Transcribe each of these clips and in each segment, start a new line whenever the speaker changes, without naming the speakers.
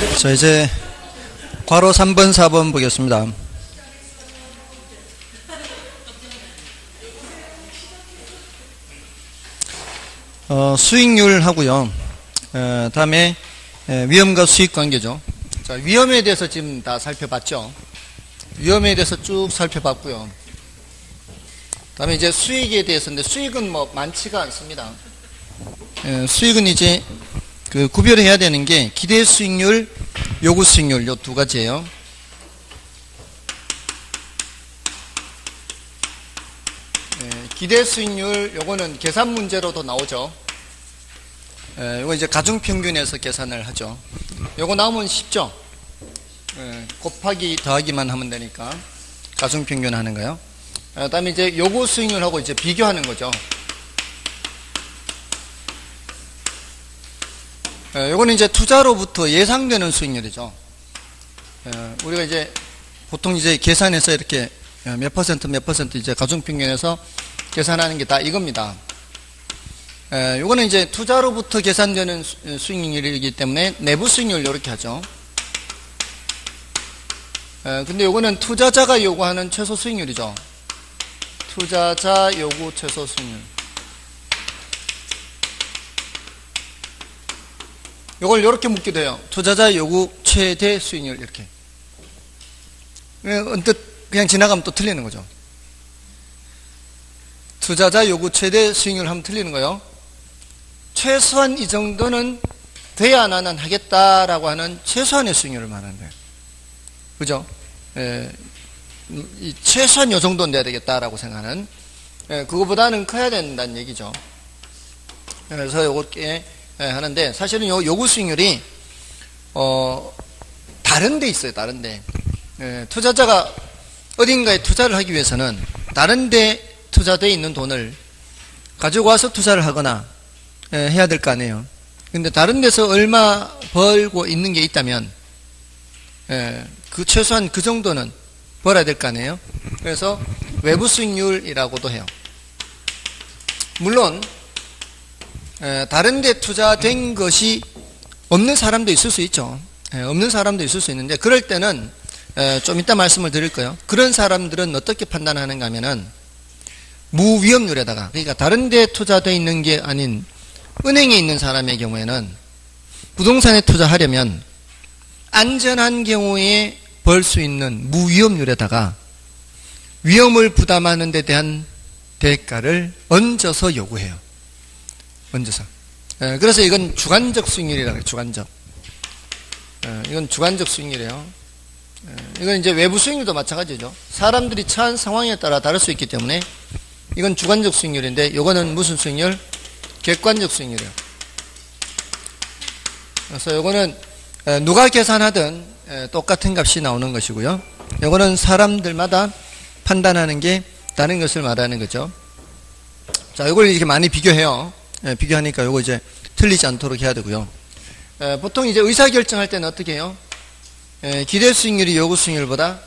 자, 이제 괄호 3번, 4번 보겠습니다. 수익률 하고요. 다음에 위험과 수익 관계죠. 자, 위험에 대해서 지금 다 살펴봤죠. 위험에 대해서 쭉 살펴봤고요. 다음에 이제 수익에 대해서인데, 수익은 뭐 많지가 않습니다. 수익은 이제 그 구별해야 되는 게 기대 수익률, 요구 수익률 요 두 가지예요. 기대 수익률 요거는 계산 문제로도 나오죠. 요거 이제 가중평균에서 계산을 하죠. 요거 나오면 쉽죠. 곱하기 더하기만 하면 되니까 가중평균 하는 거요. 그다음에 이제 요구 수익률하고 이제 비교하는 거죠. 요거는 이제 투자로부터 예상되는 수익률이죠. 우리가 이제 보통 이제 계산해서 이렇게 몇 퍼센트 이제 가중평균에서 계산하는 게 다 이겁니다. 요거는 이제 투자로부터 계산되는 수익률이기 때문에 내부 수익률 이렇게 하죠. 근데 요거는 투자자가 요구하는 최소 수익률이죠. 투자자 요구 최소 수익률. 요걸 이렇게 묻기도 해요. 투자자 요구 최대 수익률 이렇게. 언뜻 그냥 지나가면 또 틀리는 거죠. 투자자 요구 최대 수익률 하면 틀리는 거예요. 최소한 이 정도는 돼야 나는 하겠다라고 하는 최소한의 수익률을 말하는 거예요. 그죠? 최소한 요 정도는 돼야 되겠다라고 생각하는, 그거보다는 커야 된다는 얘기죠. 그래서 요렇게 하는데, 사실은 요 요구 수익률이 다른 데 있어요. 다른 데. 투자자가 어딘가에 투자를 하기 위해서는 다른 데 투자되어 있는 돈을 가지고 와서 투자를 하거나 해야 될 거 아니에요. 근데 다른 데서 얼마 벌고 있는 게 있다면 그 최소한 그 정도는 벌어야 될 거 아니에요. 그래서 외부 수익률이라고도 해요. 물론 다른 데 투자된 것이 없는 사람도 있을 수 있죠. 없는 사람도 있을 수 있는데, 그럴 때는 좀 이따 말씀을 드릴 거예요. 그런 사람들은 어떻게 판단하는가 하면은 무위험률에다가, 그러니까 다른 데 투자되어 있는 게 아닌 은행에 있는 사람의 경우에는 부동산에 투자하려면 안전한 경우에 벌 수 있는 무위험률에다가 위험을 부담하는 데 대한 대가를 얹어서 요구해요. 얹어서. 그래서 이건 주관적 수익률이라고 해요. 주관적. 이건 주관적 수익률이에요. 이건 이제 외부 수익률도 마찬가지죠. 사람들이 처한 상황에 따라 다를 수 있기 때문에 이건 주관적 수익률인데, 이거는 무슨 수익률? 객관적 수익률이에요. 그래서 이거는 누가 계산하든 똑같은 값이 나오는 것이고요. 이거는 사람들마다 판단하는 게 다른 것을 말하는 거죠. 자, 이걸 이렇게 많이 비교해요. 비교하니까 이거 이제 틀리지 않도록 해야 되고요. 보통 이제 의사결정할 때는 어떻게 해요? 기대 수익률이 요구 수익률보다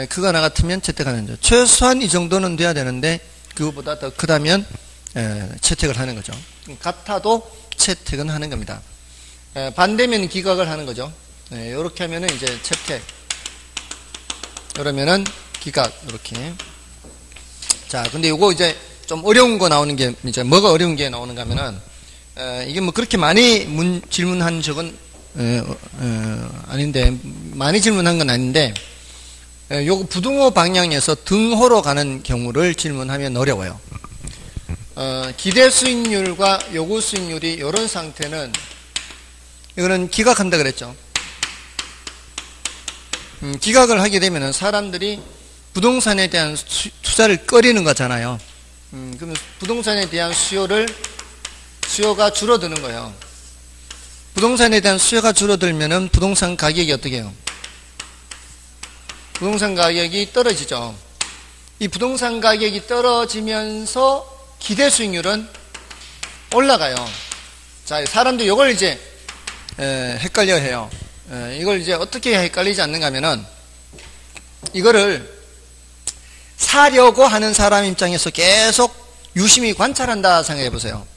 크거나 같으면 채택하는 거죠. 최소한 이 정도는 돼야 되는데 그거보다 더 크다면 채택을 하는 거죠. 같아도 채택은 하는 겁니다. 반대면 기각을 하는 거죠. 이렇게 하면은 이제 채택, 이러면은 기각, 이렇게. 자, 근데 이거 이제 좀 어려운 거 나오는 게, 이제 뭐가 어려운 게 나오는가 하면은, 이게 뭐 그렇게 많이 질문한 적은 아닌데, 많이 질문한 건 아닌데, 요거 부등호 방향에서 등호로 가는 경우를 질문하면 어려워요. 기대 수익률과 요구 수익률이 이런 상태는, 이거는 기각한다 그랬죠. 기각을 하게 되면은 사람들이 부동산에 대한 투자를 꺼리는 거잖아요. 그러면 부동산에 대한 수요가 줄어드는 거예요. 부동산에 대한 수요가 줄어들면은 부동산 가격이 어떻게 해요? 부동산 가격이 떨어지죠. 이 부동산 가격이 떨어지면서 기대 수익률은 올라가요. 자, 사람들이 이걸 이제 헷갈려 해요. 이걸 이제 어떻게 헷갈리지 않는가 하면은, 이거를 사려고 하는 사람 입장에서 계속 유심히 관찰한다 생각해 보세요.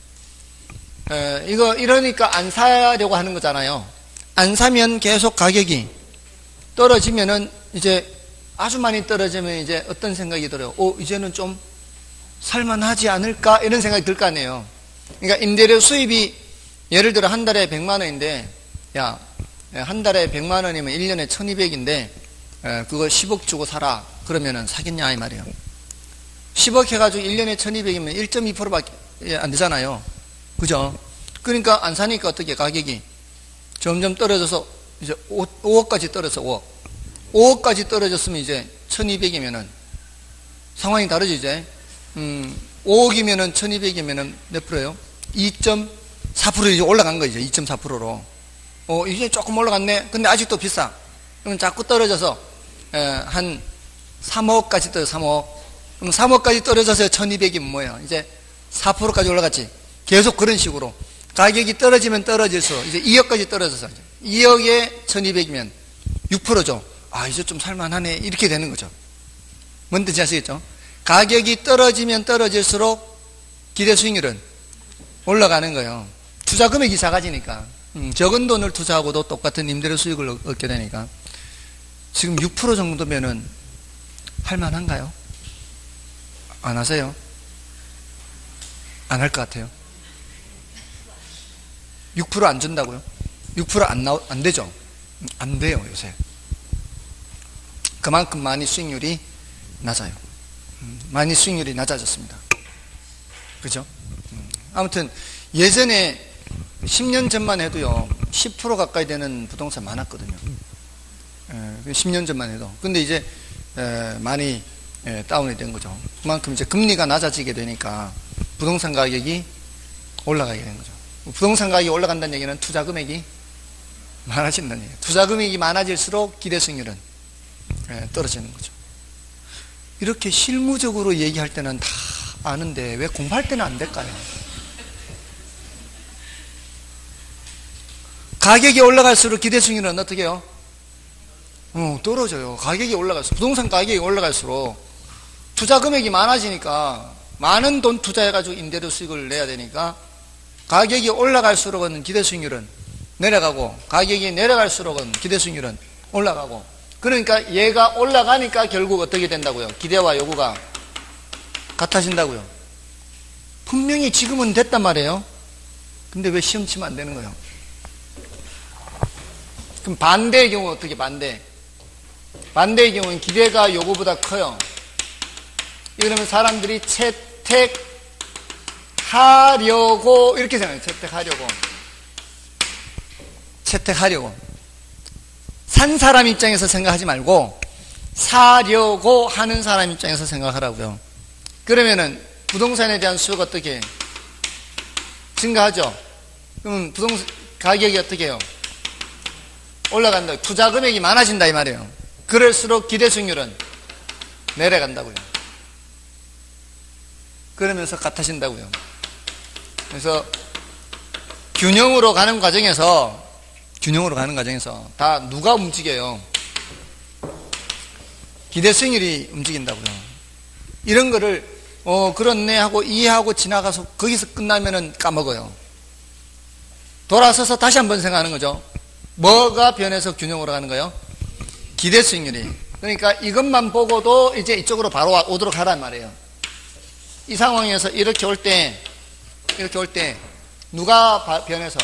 이러니까 안 사려고 하는 거잖아요. 안 사면 계속 가격이 떨어지면은 이제 아주 많이 떨어지면 이제 어떤 생각이 들어요? 이제는 좀 살만하지 않을까? 이런 생각이 들 거 아니에요. 그러니까 임대료 수입이 예를 들어 한 달에 100만 원인데, 야, 한 달에 100만 원이면 1년에 1200인데, 그걸 10억 주고 사라. 그러면은 사겠냐? 이 말이에요. 10억 해가지고 1년에 1200이면 1.2%밖에 안 되잖아요. 그죠? 그러니까 안 사니까 어떻게 가격이 점점 떨어져서 이제 5억까지 떨어져 5억까지 떨어졌으면 이제 1200이면은 상황이 다르죠. 이제 5억이면은 1200이면은 몇 프로예요? 2.4% 이제 올라간 거죠. 2.4%로 이제 조금 올라갔네. 근데 아직도 비싸. 그럼 자꾸 떨어져서 한 3억까지 떨어져. 3억. 그럼 3억까지 떨어져서 1200이면 뭐예요? 이제 4%까지 올라갔지. 계속 그런 식으로 가격이 떨어지면 떨어질수록 이제 2억까지 떨어져서 2억에 1200이면 6%죠. 이제 좀 살만하네. 이렇게 되는 거죠. 뭔지 아시겠죠? 가격이 떨어지면 떨어질수록 기대 수익률은 올라가는 거예요. 투자 금액이 작아지니까. 적은 돈을 투자하고도 똑같은 임대료 수익을 얻게 되니까. 지금 6% 정도면은 할만한가요? 안 하세요? 안 할 것 같아요. 6% 안 준다고요? 6% 안 되죠? 안 돼요, 요새. 그만큼 많이 수익률이 낮아요. 많이 수익률이 낮아졌습니다. 그죠? 아무튼, 예전에 10년 전만 해도요, 10% 가까이 되는 부동산 많았거든요. 10년 전만 해도. 근데 이제, 많이 다운이 된 거죠. 그만큼 이제 금리가 낮아지게 되니까 부동산 가격이 올라가게 된 거죠. 부동산 가격이 올라간다는 얘기는 투자 금액이 많아진다는 얘기예요. 투자 금액이 많아질수록 기대 수익률은 떨어지는 거죠. 이렇게 실무적으로 얘기할 때는 다 아는데 왜 공부할 때는 안 될까요? 가격이 올라갈수록 기대 수익률은 어떻게 해요? 떨어져요. 가격이 올라갈수록, 부동산 가격이 올라갈수록 투자 금액이 많아지니까 많은 돈 투자해가지고 임대료 수익을 내야 되니까 가격이 올라갈수록은 기대 수익률은 내려가고 가격이 내려갈수록은 기대 수익률은 올라가고 그러니까 얘가 올라가니까 결국 어떻게 된다고요? 기대와 요구가 같아진다고요. 분명히 지금은 됐단 말이에요. 근데 왜 시험 치면 안 되는 거예요? 그럼 반대의 경우 어떻게 반대의 경우는 기대가 요구보다 커요. 이러면 사람들이 채택하려고 이렇게 생각해요. 채택하려고 산 사람 입장에서 생각하지 말고 사려고 하는 사람 입장에서 생각하라고요. 그러면은 부동산에 대한 수요가 어떻게 증가하죠? 그러면 부동산 가격이 어떻게 해요? 올라간다. 투자 금액이 많아진다 이 말이에요. 그럴수록 기대 수익률은 내려간다고요. 그러면서 같아진다고요. 그래서 균형으로 가는 과정에서 다 누가 움직여요? 기대 수익률이 움직인다고요. 이런 거를 그렇네 하고 이해하고 지나가서 거기서 끝나면은 까먹어요. 돌아서서 다시 한번 생각하는 거죠. 뭐가 변해서 균형으로 가는 거예요? 기대 수익률이. 그러니까 이것만 보고도 이제 이쪽으로 바로 오도록 하란 말이에요. 이 상황에서 이렇게 올 때 누가 변해서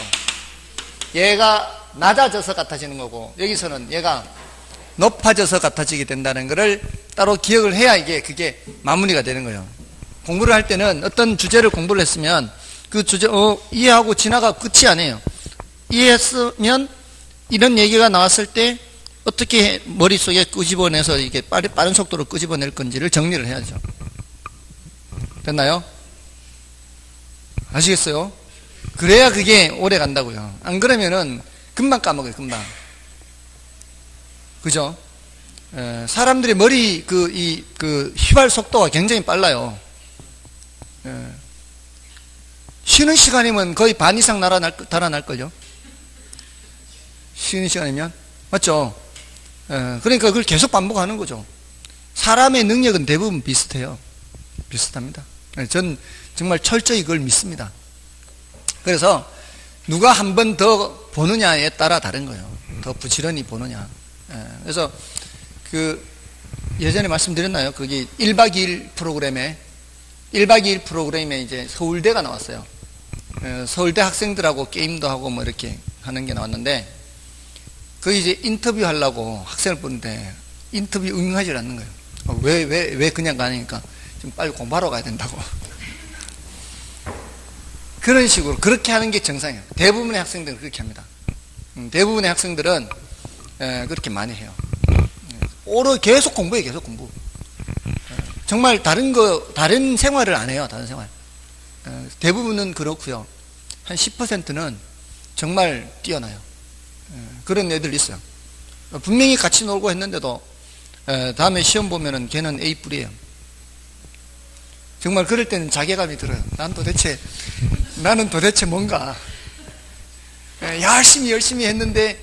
얘가 낮아져서 같아지는 거고 여기서는 얘가 높아져서 같아지게 된다는 것을 따로 기억을 해야 그게 마무리가 되는 거예요. 공부를 할 때는 어떤 주제를 공부를 했으면 그 주제 이해하고 지나가 끝이 아니에요. 이해했으면 이런 얘기가 나왔을 때 어떻게 머릿속에 끄집어내서 이게 빠른 속도로 끄집어낼 건지를 정리를 해야죠. 됐나요? 아시겠어요? 그래야 그게 오래 간다고요. 안 그러면은 금방 까먹어요. 금방. 그죠? 사람들의 머리 휘발 속도가 굉장히 빨라요. 쉬는 시간이면 거의 반 이상 달아날걸요? 쉬는 시간이면? 맞죠? 그러니까 그걸 계속 반복하는 거죠. 사람의 능력은 대부분 비슷해요. 비슷합니다. 전 정말 철저히 그걸 믿습니다. 그래서 누가 한 번 더 보느냐에 따라 다른 거예요. 더 부지런히 보느냐. 그래서 그 예전에 말씀드렸나요? 거기 1박 2일 프로그램에 이제 서울대가 나왔어요. 서울대 학생들하고 게임도 하고 뭐 이렇게 하는 게 나왔는데, 그 이제 인터뷰 하려고 학생을 보는데 인터뷰 응하지 않는 거예요. 왜 그냥 가니까 좀 빨리 공부하러 가야 된다고. 그런 식으로 그렇게 하는 게 정상이에요. 대부분의 학생들은 그렇게 합니다. 대부분의 학생들은 그렇게 많이 해요. 계속 공부해요. 계속 공부. 정말 다른 생활을 안 해요. 다른 생활. 대부분은 그렇고요. 한 10%는 정말 뛰어나요. 그런 애들 있어요. 분명히 같이 놀고 했는데도 다음에 시험 보면은 걔는 A뿔이에요. 정말 그럴 때는 자괴감이 들어요. 나는 도대체 뭔가 열심히 했는데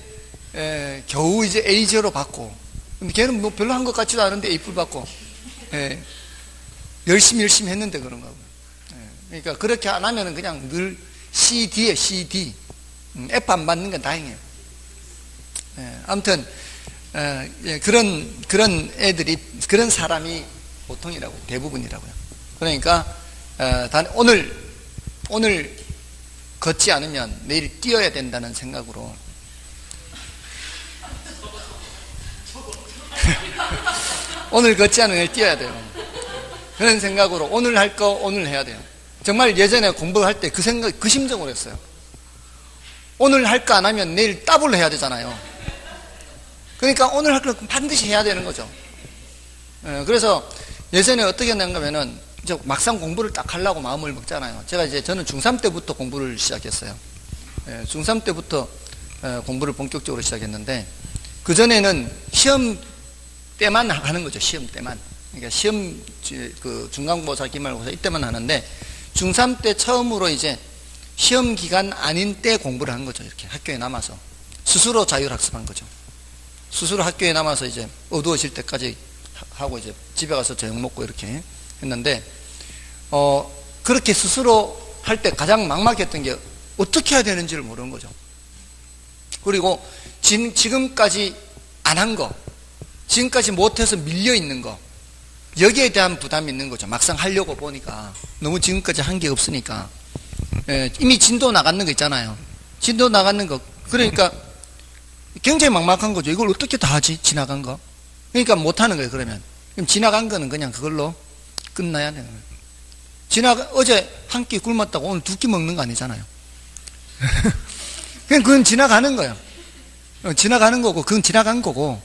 겨우 이제 A0 받고, 근데 걔는 뭐 별로 한 것 같지도 않은데 A뿔 받고, 열심히 했는데 그런 거고. 그러니까 그렇게 안 하면은 그냥 늘 CD에 CD. F 안 받는 건 다행이에요. 아무튼 그런 애들이, 그런 사람이 보통이라고, 대부분이라고요. 그러니까 오늘 걷지 않으면 내일 뛰어야 된다는 생각으로 오늘 걷지 않으면 내일 뛰어야 돼요. 그런 생각으로 오늘 할 거 오늘 해야 돼요. 정말 예전에 공부할 때 그 심정으로 했어요. 오늘 할 거 안 하면 내일 따블로 해야 되잖아요. 그러니까 오늘 할 거 반드시 해야 되는 거죠. 그래서 예전에 어떻게 했냐면은 막상 공부를 딱 하려고 마음을 먹잖아요. 저는 중3 때부터 공부를 시작했어요. 중3 때부터 공부를 본격적으로 시작했는데, 그전에는 시험 때만 하는 거죠. 시험 때만. 그러니까 중간고사, 기말고사 이때만 하는데, 중3 때 처음으로 이제 시험 기간 아닌 때 공부를 한 거죠. 이렇게 학교에 남아서. 스스로 자율학습한 거죠. 스스로 학교에 남아서 이제 어두워질 때까지 하고 이제 집에 가서 저녁 먹고 이렇게 했는데, 그렇게 스스로 할 때 가장 막막했던 게 어떻게 해야 되는지를 모르는 거죠. 그리고 지금까지 안 한 거, 지금까지 못해서 밀려 있는 거, 여기에 대한 부담이 있는 거죠. 막상 하려고 보니까 너무 지금까지 한 게 없으니까. 이미 진도 나가는 거 있잖아요. 진도 나가는 거. 그러니까 굉장히 막막한 거죠. 이걸 어떻게 다 하지? 지나간 거. 그러니까 못하는 거예요. 그럼 지나간 거는 그냥 그걸로 끝나야 되는 거예요. 어제 한 끼 굶었다고 오늘 두 끼 먹는 거 아니잖아요. 그건 지나가는 거예요. 지나가는 거고, 그건 지나간 거고,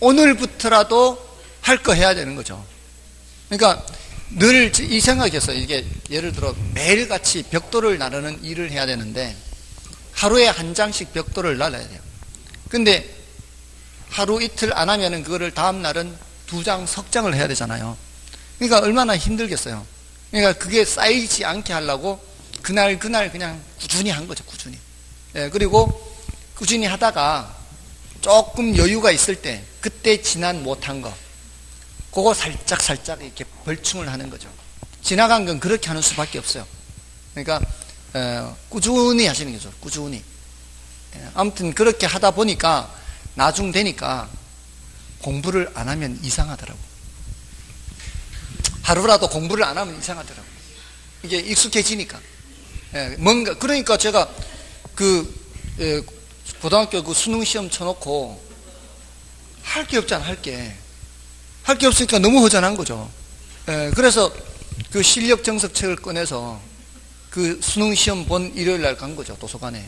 오늘부터라도 할 거 해야 되는 거죠. 그러니까 늘 이 생각이었어요. 이게 예를 들어 매일같이 벽돌을 나르는 일을 해야 되는데, 하루에 한 장씩 벽돌을 날라야 돼요. 근데 하루 이틀 안 하면은 그거를 다음 날은 2장, 석 장을 해야 되잖아요. 그러니까 얼마나 힘들겠어요. 그러니까 그게 쌓이지 않게 하려고 그날 그냥 꾸준히 한 거죠. 꾸준히. 그리고 꾸준히 하다가 조금 여유가 있을 때, 그때 지난 못한 거, 그거 살짝 이렇게 벌충을 하는 거죠. 지나간 건 그렇게 하는 수밖에 없어요. 그러니까 꾸준히 하시는 거죠. 꾸준히. 아무튼 그렇게 하다 보니까 나중 되니까 공부를 안 하면 이상하더라고. 하루라도 공부를 안 하면 이상하더라고. 이게 익숙해지니까. 뭔가, 그러니까 제가 고등학교 그 수능 시험 쳐놓고 할 게 없잖아, 할 게 없으니까 너무 허전한 거죠. 그래서 그 실력 정석 책을 꺼내서 그 수능 시험 본 일요일 날 간 거죠, 도서관에.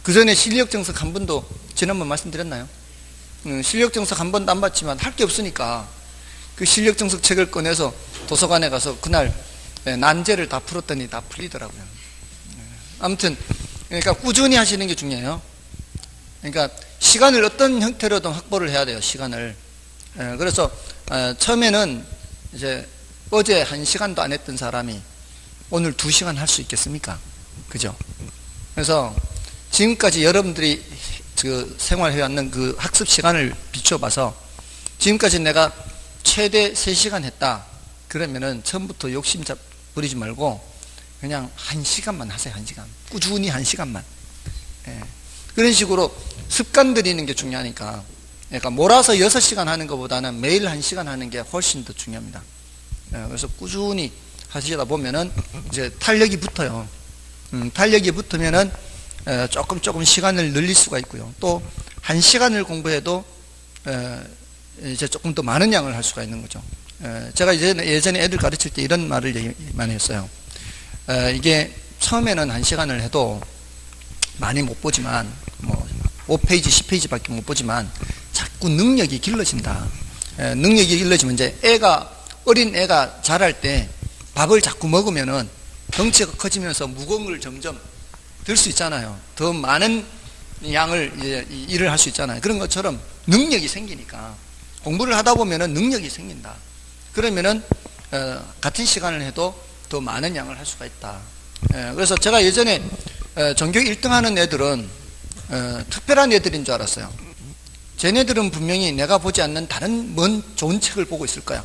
그 전에 실력 정석 한 번도, 지난번 말씀드렸나요? 실력 정석 한 번도 안 봤지만 할 게 없으니까 그 실력 정석 책을 꺼내서 도서관에 가서 그날 난제를 다 풀었더니 다 풀리더라고요. 아무튼 그러니까 꾸준히 하시는 게 중요해요. 그러니까 시간을 어떤 형태로든 확보를 해야 돼요. 시간을. 그래서 처음에는 이제 어제 1시간도 안 했던 사람이 오늘 2시간 할 수 있겠습니까? 그죠? 그래서 지금까지 여러분들이 그 생활해왔는 그 학습 시간을 비춰봐서 지금까지 내가 최대 3시간 했다. 그러면은 처음부터 욕심 부리지 말고 그냥 1시간만 하세요. 1시간. 꾸준히 1시간만. 그런 식으로 습관 들이는 게 중요하니까. 그러니까 몰아서 6시간 하는 것보다는 매일 1시간 하는 게 훨씬 더 중요합니다. 그래서 꾸준히 하시다 보면은 이제 탄력이 붙어요. 탄력이 붙으면은 조금 시간을 늘릴 수가 있고요. 또 1시간을 공부해도 이제 조금 더 많은 양을 할 수가 있는 거죠. 제가 예전에 애들 가르칠 때 이런 말을 많이 했어요. 이게 처음에는 1시간을 해도 많이 못 보지만, 뭐 5페이지, 10페이지밖에 못 보지만 자꾸 능력이 길러진다. 능력이 길러지면 이제 어린 애가 자랄 때 밥을 자꾸 먹으면은 덩치가 커지면서 무거운 걸 점점 들 수 있잖아요. 더 많은 양을 일을 할 수 있잖아요. 그런 것처럼 능력이 생기니까 공부를 하다 보면은 능력이 생긴다. 그러면은 같은 시간을 해도 더 많은 양을 할 수가 있다. 그래서 제가 예전에 전교 1등 하는 애들은 특별한 애들인 줄 알았어요. 쟤네들은 분명히 내가 보지 않는 다른 먼 좋은 책을 보고 있을 거야.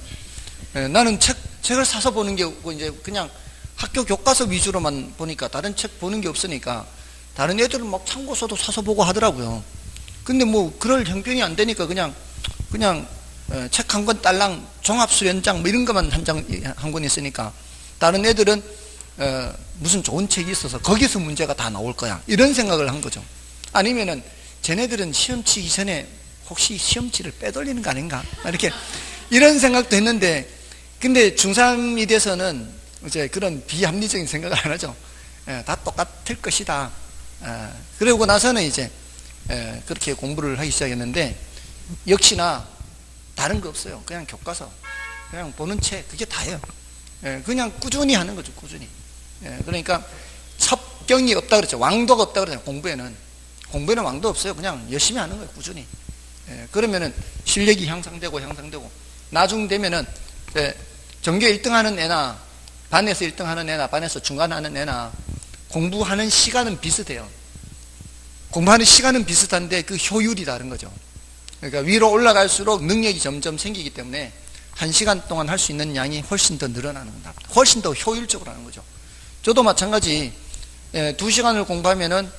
나는 책을 사서 보는 게 없고 이제 그냥 학교 교과서 위주로만 보니까 다른 책 보는 게 없으니까 다른 애들은 막 참고서도 사서 보고 하더라고요. 근데 뭐 그럴 형편이 안 되니까 그냥 책 한 권 딸랑 종합수련장 뭐 이런 것만 한 권 있으니까 다른 애들은 무슨 좋은 책이 있어서 거기서 문제가 다 나올 거야. 이런 생각을 한 거죠. 아니면은 쟤네들은 시험 치기 전에 혹시 시험지를 빼돌리는 거 아닌가? 이렇게 이런 생각도 했는데 근데 중3이 돼서는 이제 그런 비합리적인 생각을 안 하죠. 다 똑같을 것이다. 그러고 나서는 이제 그렇게 공부를 하기 시작했는데 역시나 다른 거 없어요. 그냥 교과서, 그냥 보는 책, 그게 다예요. 그냥 꾸준히 하는 거죠. 꾸준히. 그러니까 첩경이 없다 그랬죠. 왕도가 없다 그랬죠. 공부에는 왕도 없어요. 그냥 열심히 하는 거예요. 꾸준히. 그러면은 실력이 향상되고 나중 되면은 전교 1등 하는 애나 반에서 1등 하는 애나 반에서 중간 하는 애나 공부하는 시간은 비슷해요. 공부하는 시간은 비슷한데 그 효율이 다른 거죠. 그러니까 위로 올라갈수록 능력이 점점 생기기 때문에 1시간 동안 할 수 있는 양이 훨씬 더 늘어나는 겁니다. 훨씬 더 효율적으로 하는 거죠. 저도 마찬가지 2시간을 공부하면은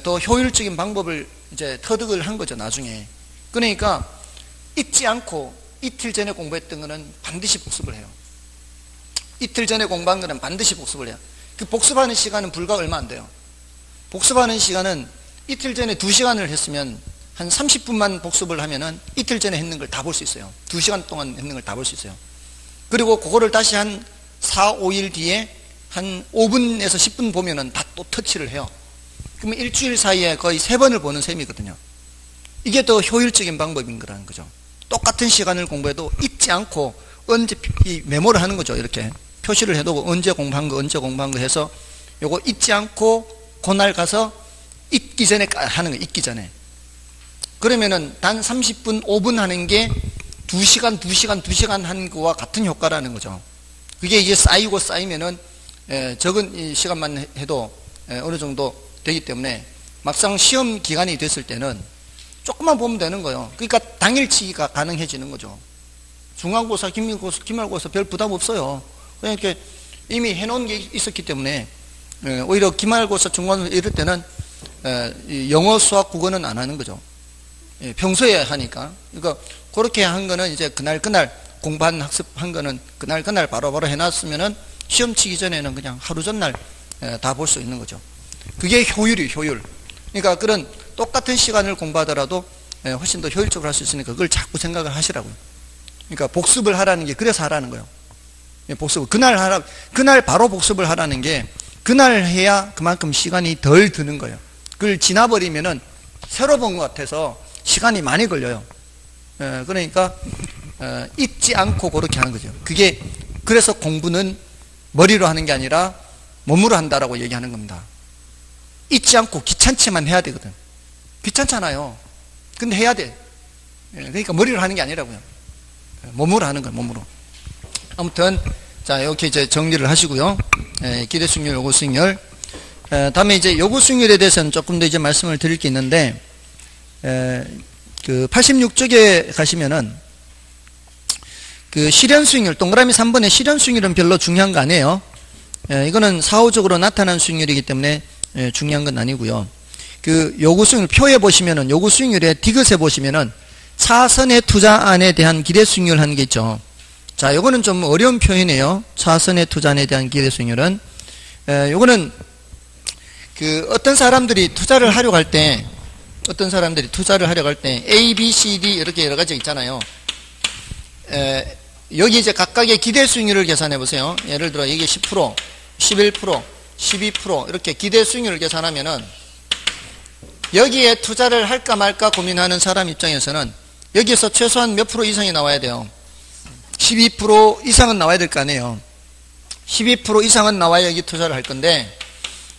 더 효율적인 방법을 이제 터득을 한 거죠. 나중에. 그러니까 잊지 않고 이틀 전에 공부했던 거는 반드시 복습을 해요. 이틀 전에 공부한 거는 반드시 복습을 해요. 그 복습하는 시간은 불과 얼마 안 돼요. 복습하는 시간은 이틀 전에 2시간을 했으면 한 30분만 복습을 하면은 이틀 전에 했는 걸 다 볼 수 있어요. 2시간 동안 했는 걸 다 볼 수 있어요. 그리고 그거를 다시 한 4, 5일 뒤에 한 5분에서 10분 보면은 다 또 터치를 해요. 그러면 일주일 사이에 거의 3번을 보는 셈이거든요. 이게 더 효율적인 방법인 거라는 거죠. 똑같은 시간을 공부해도 잊지 않고 언제 메모를 하는 거죠. 이렇게 표시를 해두고 언제 공부한 거 해서 요거 잊지 않고 그날 가서 잊기 전에 하는 거예요. 잊기 전에. 그러면은 단 30분, 5분 하는 게 2시간 한 거와 같은 효과라는 거죠. 그게 이제 쌓이면은 적은 이 시간만 해도 어느 정도 되기 때문에 막상 시험 기간이 됐을 때는 조금만 보면 되는 거예요. 그러니까 당일치기가 가능해지는 거죠. 중간고사, 기말고사 별 부담 없어요. 그냥 이렇게 이미 해놓은 게 있었기 때문에 오히려 기말고사, 중간고사 이럴 때는 영어, 수학, 국어는 안 하는 거죠. 평소에 하니까. 그러니까 그렇게 한 거는 이제 그날 공부한 학습한 거는 그날 바로바로 해놨으면은 시험 치기 전에는 그냥 하루 전날 다 볼 수 있는 거죠. 그게 효율이에요. 효율. 그러니까 그런 똑같은 시간을 공부하더라도 훨씬 더 효율적으로 할 수 있으니까 그걸 자꾸 생각을 하시라고요. 그러니까 복습을 하라는 게 그래서 하라는 거예요. 복습을 그날 바로 복습을 하라는 게 그날 해야 그만큼 시간이 덜 드는 거예요. 그걸 지나버리면은 새로 본 것 같아서 시간이 많이 걸려요. 그러니까 잊지 않고 그렇게 하는 거죠. 그게 그래서 공부는 머리로 하는 게 아니라 몸으로 한다라고 얘기하는 겁니다. 잊지 않고 귀찮지만 해야 되거든. 귀찮잖아요. 근데 해야 돼. 그러니까 머리로 하는 게 아니라고요. 몸으로 하는 거예요. 몸으로. 아무튼 자 이렇게 이제 정리를 하시고요. 기대 수익률, 요구 수익률. 다음에 이제 요구 수익률에 대해서는 조금 더 이제 말씀을 드릴 게 있는데 그 86쪽에 가시면은 그 실현 수익률, 동그라미 3번의 실현 수익률은 별로 중요한 거 아니에요. 이거는 사후적으로 나타난 수익률이기 때문에 중요한 건 아니고요. 그 요구 수익률 표에 보시면은 요구 수익률의 디귿에 보시면은 차선의 투자안에 대한 기대 수익률 하는 게 있죠. 자, 요거는 좀 어려운 표현이에요. 차선의 투자안에 대한 기대 수익률은 요거는 그 어떤 사람들이 투자를 하려고 할 때 A, B, C, D 이렇게 여러 가지 있잖아요. 여기 이제 각각의 기대 수익률을 계산해 보세요. 예를 들어 이게 10%, 11%, 12% 이렇게 기대 수익률을 계산하면은 여기에 투자를 할까 말까 고민하는 사람 입장에서는 여기에서 최소한 몇 프로 이상이 나와야 돼요. 12% 이상은 나와야 될 거 아니에요. 12% 이상은 나와야 여기 투자를 할 건데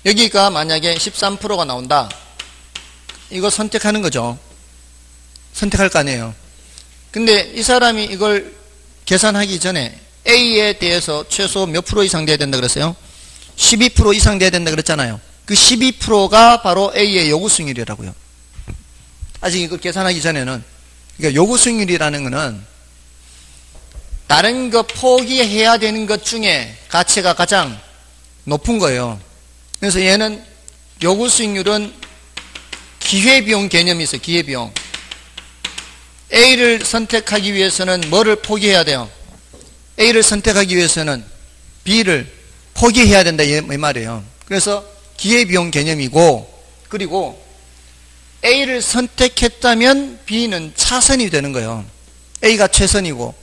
여기가 만약에 13%가 나온다. 이거 선택하는 거죠. 선택할 거 아니에요. 근데 이 사람이 이걸 계산하기 전에 A에 대해서 최소 몇 프로 이상 돼야 된다 그랬어요? 12% 이상 돼야 된다 그랬잖아요. 그 12%가 바로 A의 요구 수익률이라고요. 아직 이거 계산하기 전에는. 그러니까 요구 수익률이라는 거는 다른 거 포기해야 되는 것 중에 가치가 가장 높은 거예요. 그래서 얘는 요구 수익률은 기회비용 개념이 있어요. 기회비용. A를 선택하기 위해서는 뭐를 포기해야 돼요? A를 선택하기 위해서는 B를 포기해야 된다 이 말이에요. 그래서 기회비용 개념이고, 그리고 A를 선택했다면 B는 차선이 되는 거예요. A가 최선이고,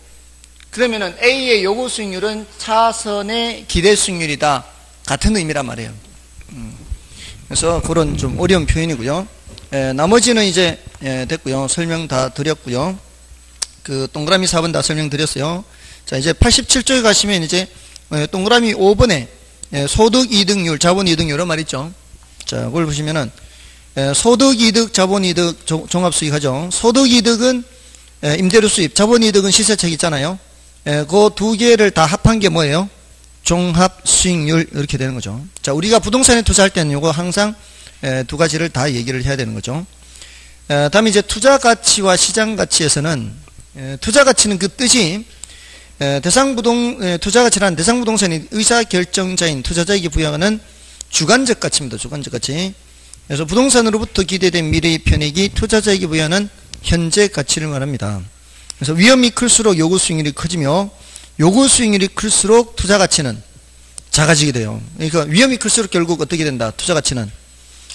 그러면은 A의 요구 수익률은 차선의 기대 수익률이다. 같은 의미란 말이에요. 그래서 그런 좀 어려운 표현이고요. 나머지는 이제 됐고요. 설명 다 드렸고요. 그 동그라미 4번 다 설명드렸어요. 자, 이제 87쪽에 가시면 이제 동그라미 5번에 소득이득률, 자본이득률은 말이죠. 자, 그걸 보시면은 소득이득, 자본이득, 종합수익하죠. 소득이득은 임대료 수입, 자본이득은 시세차익 있잖아요. 그 두 개를 다 합한 게 뭐예요? 종합수익률 이렇게 되는 거죠. 자, 우리가 부동산에 투자할 때는 이거 항상 두 가지를 다 얘기를 해야 되는 거죠. 다음에 이제 투자가치와 시장가치에서는 투자가치는 그 뜻이 투자가치란 대상부동산이 의사결정자인 투자자에게 부여하는 주관적 가치입니다. 주관적 가치. 그래서 부동산으로부터 기대된 미래의 편익이 투자자에게 부여하는 현재 가치를 말합니다. 그래서 위험이 클수록 요구 수익률이 커지며 요구 수익률이 클수록 투자 가치는 작아지게 돼요. 그러니까 위험이 클수록 결국 어떻게 된다? 투자 가치는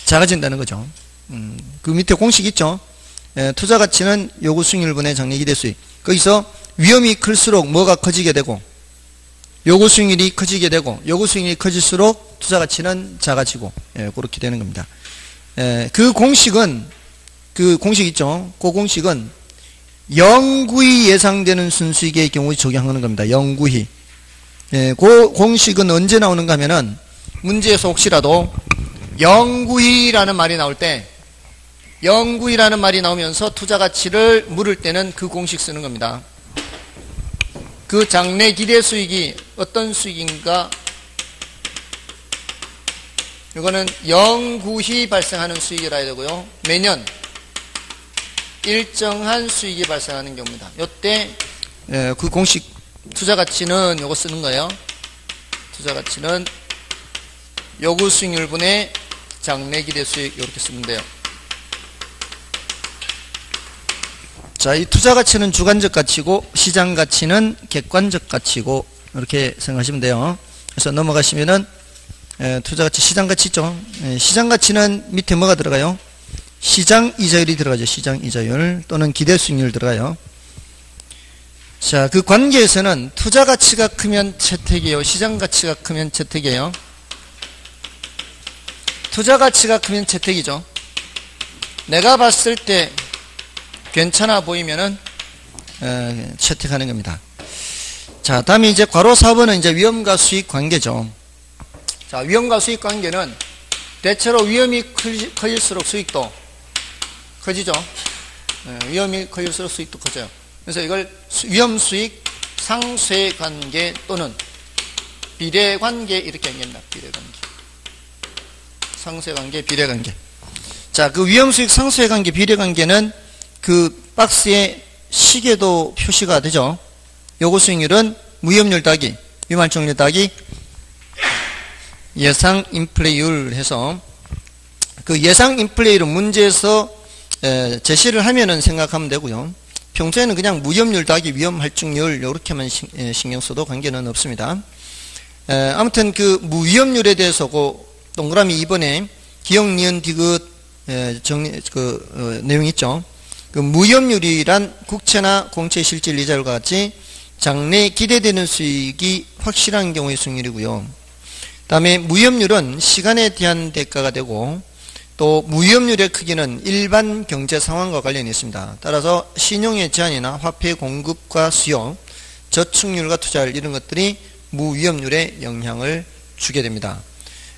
작아진다는 거죠. 그 밑에 공식 있죠? 투자 가치는 요구 수익률분의 장래 기대 수익. 거기서 위험이 클수록 뭐가 커지게 되고 요구 수익률이 커지게 되고 요구 수익률이 커질수록 투자 가치는 작아지고 그렇게 되는 겁니다. 그 공식은 그 공식 있죠? 그 공식은 영구히 예상되는 순수익의 경우에 적용하는 겁니다. 영구히. 그 공식은 언제 나오는가 하면은 문제에서 혹시라도 영구히라는 말이 나올 때 영구히라는 말이 나오면서 투자 가치를 물을 때는 그 공식 쓰는 겁니다. 그 장래 기대 수익이 어떤 수익인가? 이거는 영구히 발생하는 수익이라 해야 되고요. 매년 일정한 수익이 발생하는 경우입니다. 이때 그 공식 투자 가치는 요거 쓰는 거예요. 투자 가치는 요구 수익률분의 장래 기대 수익 이렇게 쓰면 돼요. 자, 이 투자 가치는 주관적 가치고 시장 가치는 객관적 가치고 이렇게 생각하시면 돼요. 그래서 넘어가시면은 투자 가치, 시장 가치 있죠. 시장 가치는 밑에 뭐가 들어가요? 시장 이자율이 들어가죠. 시장 이자율 또는 기대 수익률 들어가요. 자, 그 관계에서는 투자 가치가 크면 채택이에요. 시장 가치가 크면 채택이에요. 투자 가치가 크면 채택이죠. 내가 봤을 때 괜찮아 보이면은 채택하는 겁니다. 자, 다음에 이제 괄호 4번은 이제 위험과 수익 관계죠. 자, 위험과 수익 관계는 대체로 위험이 커질수록 수익도 커지죠. 위험이 커질수록 수익도 커져요. 그래서 이걸 위험 수익 상쇄 관계 또는 비례 관계 이렇게 얘기합니다. 비례 관계. 상쇄 관계, 비례 관계. 자, 그 위험 수익 상쇄 관계, 비례 관계는 그 박스에 시계도 표시가 되죠. 요구 수익률은 무위험률 더하기 위험활동률 더하기 예상 인플레이율 해서 그 예상 인플레이율 문제에서 제시를 하면은 생각하면 되고요. 평소에는 그냥 무위험률 더하기 위험 할증률 이렇게만 신경 써도 관계는 없습니다. 아무튼 그 무위험률에 대해서 그 동그라미 2번에 기억, 니은, 디귿 내용 있죠. 그 무위험률이란 국채나 공채 실질 이자율과 같이 장래 기대되는 수익이 확실한 경우의 수익률이고요. 다음에 무위험률은 시간에 대한 대가가 되고 또 무위험률의 크기는 일반 경제 상황과 관련이 있습니다. 따라서 신용의 제한이나 화폐 공급과 수요, 저축률과 투자율 이런 것들이 무위험률에 영향을 주게 됩니다.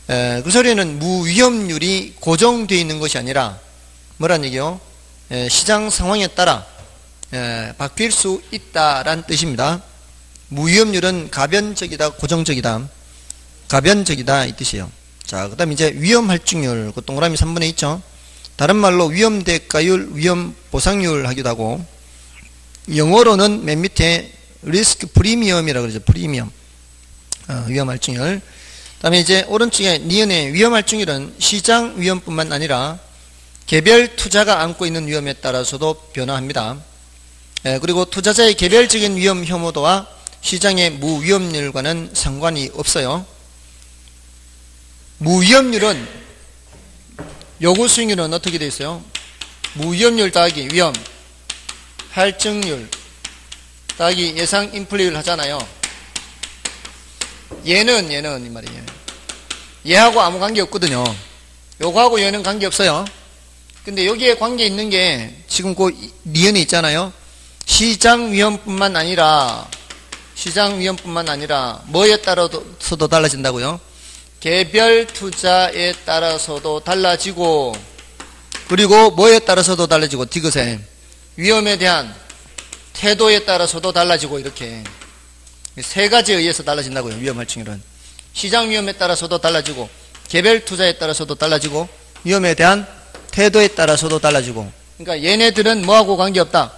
그 소리는 무위험률이 고정되어 있는 것이 아니라 뭐란 얘기요? 시장 상황에 따라 바뀔 수 있다란 뜻입니다. 무위험률은 가변적이다, 고정적이다. 가변적이다 이 뜻이에요. 자, 그 다음 이제 위험 할증률, 그 동그라미 3번에 있죠. 다른 말로 위험 대가율, 위험 보상률 하기도 하고, 영어로는 맨 밑에 리스크 프리미엄이라고 그러죠. 프리미엄. 위험 할증률. 그 다음에 이제 오른쪽에 니은의 위험 할증률은 시장 위험뿐만 아니라 개별 투자가 안고 있는 위험에 따라서도 변화합니다. 그리고 투자자의 개별적인 위험 혐오도와 시장의 무위험률과는 상관이 없어요. 무위험률은 요구 수익률은 어떻게 되어 있어요? 무위험률 더하기 위험 할증률 더하기 예상 인플레이율 하잖아요. 얘는 이 말이에요. 얘하고 아무 관계 없거든요. 요거하고 얘는 관계 없어요. 근데 여기에 관계 있는 게 지금 그 니은이 있잖아요. 시장 위험뿐만 아니라 뭐에 따라서도 달라진다고요? 개별 투자에 따라서도 달라지고, 그리고 뭐에 따라서도 달라지고, 디귿에 위험에 대한 태도에 따라서도 달라지고, 이렇게 세 가지에 의해서 달라진다고요. 위험 할증률은 시장 위험에 따라서도 달라지고, 개별 투자에 따라서도 달라지고, 위험에 대한 태도에 따라서도 달라지고. 그러니까 얘네들은 뭐하고 관계없다?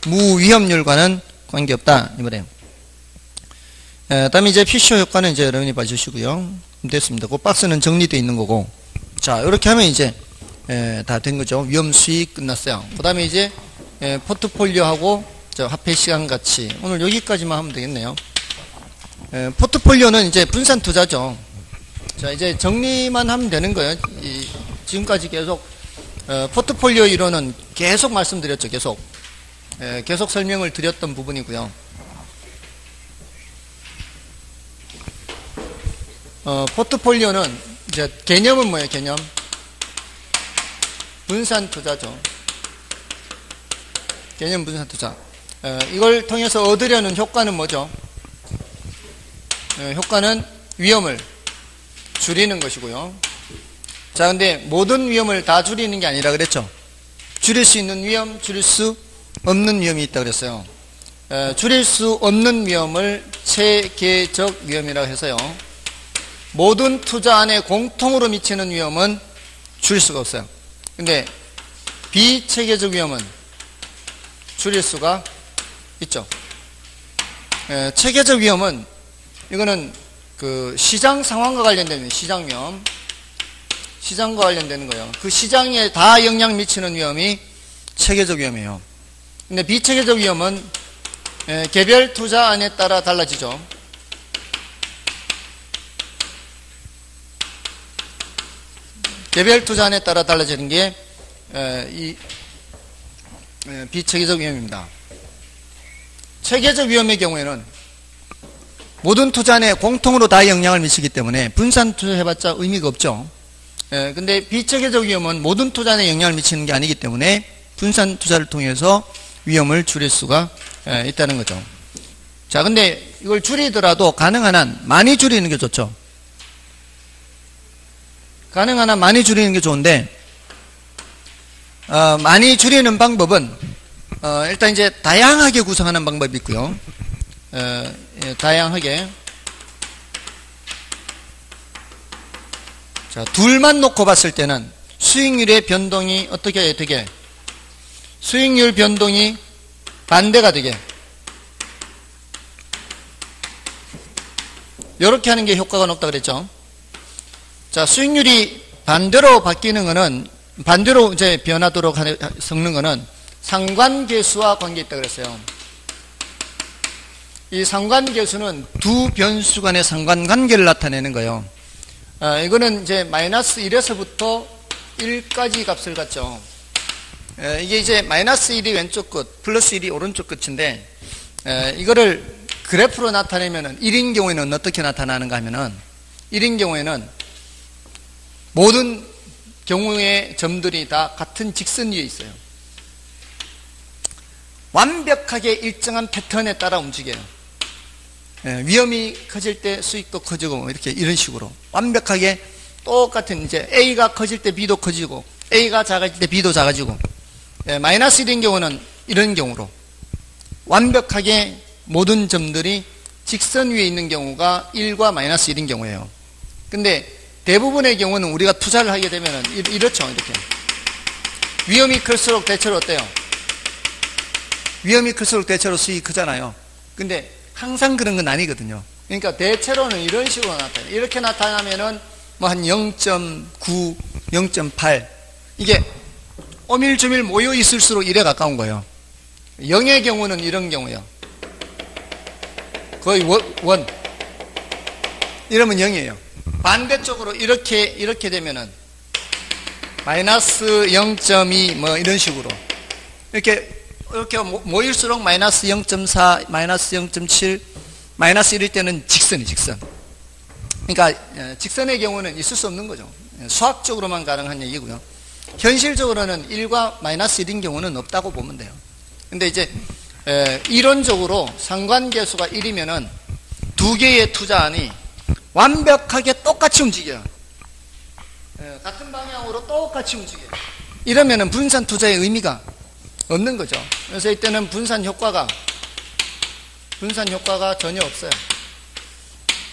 무위험률과는 관계없다 이 말이에요. 다음에 이제 피셔 효과는 이제 여러분이 봐주시고요. 됐습니다. 그 박스는 정리되어 있는 거고. 자, 이렇게 하면 이제 다 된 거죠. 위험 수익 끝났어요. 그 다음에 이제 포트폴리오하고 화폐 시간 가치, 오늘 여기까지만 하면 되겠네요. 포트폴리오는 이제 분산 투자죠. 자, 이제 정리만 하면 되는 거예요. 지금까지 계속 포트폴리오 이론은 계속 말씀드렸죠. 계속 설명을 드렸던 부분이고요. 포트폴리오는 이제 개념은 뭐예요? 개념 분산 투자죠. 개념 분산 투자. 이걸 통해서 얻으려는 효과는 뭐죠? 효과는 위험을 줄이는 것이고요. 자, 근데 모든 위험을 다 줄이는 게 아니라 그랬죠. 줄일 수 있는 위험, 줄일 수 없는 위험이 있다 그랬어요. 줄일 수 없는 위험을 체계적 위험이라고 해서요. 모든 투자 안에 공통으로 미치는 위험은 줄일 수가 없어요. 근데 비체계적 위험은 줄일 수가 있죠. 체계적 위험은 이거는 그 시장 상황과 관련되는 시장 위험, 시장과 관련되는 거예요. 그 시장에 다 영향 미치는 위험이 체계적 위험이에요. 근데 비체계적 위험은 개별 투자 안에 따라 달라지죠. 개별 투자안에 따라 달라지는 게 비체계적 위험입니다. 체계적 위험의 경우에는 모든 투자안에 공통으로 다 영향을 미치기 때문에 분산 투자해봤자 의미가 없죠. 근데 비체계적 위험은 모든 투자안에 영향을 미치는 게 아니기 때문에 분산 투자를 통해서 위험을 줄일 수가 있다는 거죠. 자, 근데 이걸 줄이더라도 가능한 한 많이 줄이는 게 좋죠. 가능한 한 많이 줄이는 게 좋은데, 많이 줄이는 방법은, 일단 이제 다양하게 구성하는 방법이 있고요. 다양하게. 자, 둘만 놓고 봤을 때는 수익률의 변동이 어떻게 되게? 수익률 변동이 반대가 되게. 이렇게 하는 게 효과가 높다 그랬죠. 자, 수익률이 반대로 바뀌는 거는, 반대로 이제 변하도록 섞는 거는 상관계수와 관계있다 그랬어요. 이 상관계수는 두 변수 간의 상관관계를 나타내는 거예요. 이거는 이제 마이너스 1에서부터 1까지 값을 갖죠. 이게 이제 마이너스 1이 왼쪽 끝, 플러스 1이 오른쪽 끝인데, 이거를 그래프로 나타내면은 1인 경우에는 어떻게 나타나는가 하면은, 1인 경우에는 모든 경우의 점들이 다 같은 직선 위에 있어요. 완벽하게 일정한 패턴에 따라 움직여요. 위험이 커질 때 수익도 커지고 이렇게 이런 식으로 완벽하게 똑같은, 이제 A가 커질 때 B도 커지고 A가 작아질 때 B도 작아지고, 마이너스 1인 경우는 이런 경우로 완벽하게 모든 점들이 직선 위에 있는 경우가 1과 마이너스 1인 경우예요. 근데 대부분의 경우는 우리가 투자를 하게 되면 이렇죠. 이렇게 위험이 클수록 대체로 어때요? 위험이 클수록 대체로 수익이 크잖아요. 근데 항상 그런 건 아니거든요. 그러니까 대체로는 이런 식으로 나타나요. 이렇게 나타나면은 뭐 한 0.9, 0.8 이게 오밀조밀 모여 있을수록 1에 가까운 거예요. 0의 경우는 이런 경우예요. 거의 원. 이러면 0이에요. 반대쪽으로 이렇게 되면은 마이너스 0.2 뭐 이런 식으로 이렇게 모일수록 마이너스 0.4, 마이너스 0.7, 마이너스 1일 때는 직선. 그러니까 직선의 경우는 있을 수 없는 거죠. 수학적으로만 가능한 얘기고요. 현실적으로는 1과 마이너스 1인 경우는 없다고 보면 돼요. 근데 이제 이론적으로 상관계수가 1이면은 두 개의 투자안이 완벽하게 똑같이 움직여요. 같은 방향으로 똑같이 움직여요. 이러면은 분산 투자의 의미가 없는 거죠. 그래서 이때는 분산 효과가 전혀 없어요.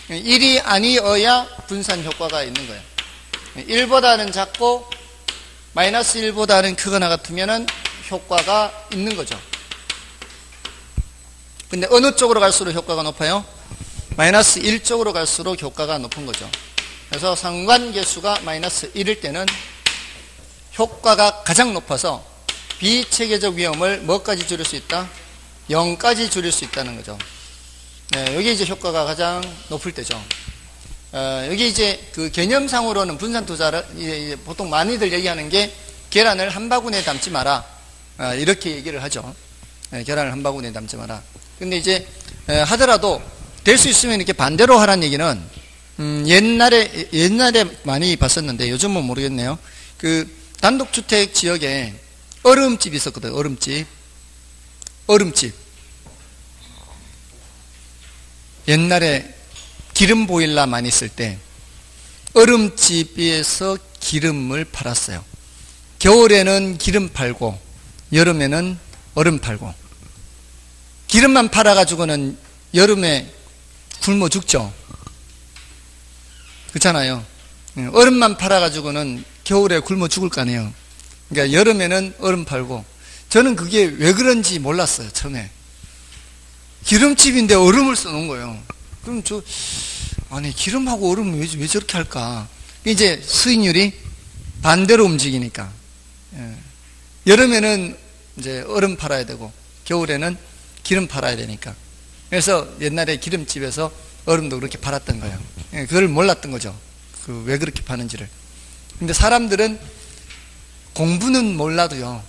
1이 아니어야 분산 효과가 있는 거예요. 1보다는 작고 마이너스 1보다는 크거나 같으면은 효과가 있는 거죠. 근데 어느 쪽으로 갈수록 효과가 높아요? 마이너스 1 쪽으로 갈수록 효과가 높은 거죠. 그래서 상관계수가 마이너스 1일 때는 효과가 가장 높아서 비체계적 위험을 뭐까지 줄일 수 있다? 0까지 줄일 수 있다는 거죠. 여기 이제 효과가 가장 높을 때죠. 여기 이제 그 개념상으로는 분산 투자를 보통 많이들 얘기하는 게 계란을 한 바구니에 담지 마라. 이렇게 얘기를 하죠. 계란을 한 바구니에 담지 마라. 근데 이제 하더라도 될 수 있으면 이렇게 반대로 하라는 얘기는 옛날에 많이 봤었는데 요즘은 모르겠네요. 그 단독주택 지역에 얼음집이 있었거든요. 얼음집. 옛날에 기름 보일러 많이 쓸 때 얼음집에서 기름을 팔았어요. 겨울에는 기름 팔고 여름에는 얼음 팔고. 기름만 팔아가지고는 여름에 굶어 죽죠. 그렇잖아요. 얼음만 팔아가지고는 겨울에 굶어 죽을 거 아니에요. 그러니까 여름에는 얼음 팔고. 저는 그게 왜 그런지 몰랐어요. 처음에 기름집인데 얼음을 써놓은 거예요. 그럼 아니 기름하고 얼음은 왜 저렇게 할까? 이제 수익률이 반대로 움직이니까. 여름에는 이제 얼음 팔아야 되고 겨울에는 기름 팔아야 되니까. 그래서 옛날에 기름집에서 얼음도 그렇게 팔았던 거예요. 그걸 몰랐던 거죠. 왜 그렇게 파는지를. 근데 사람들은 공부는 몰라도요,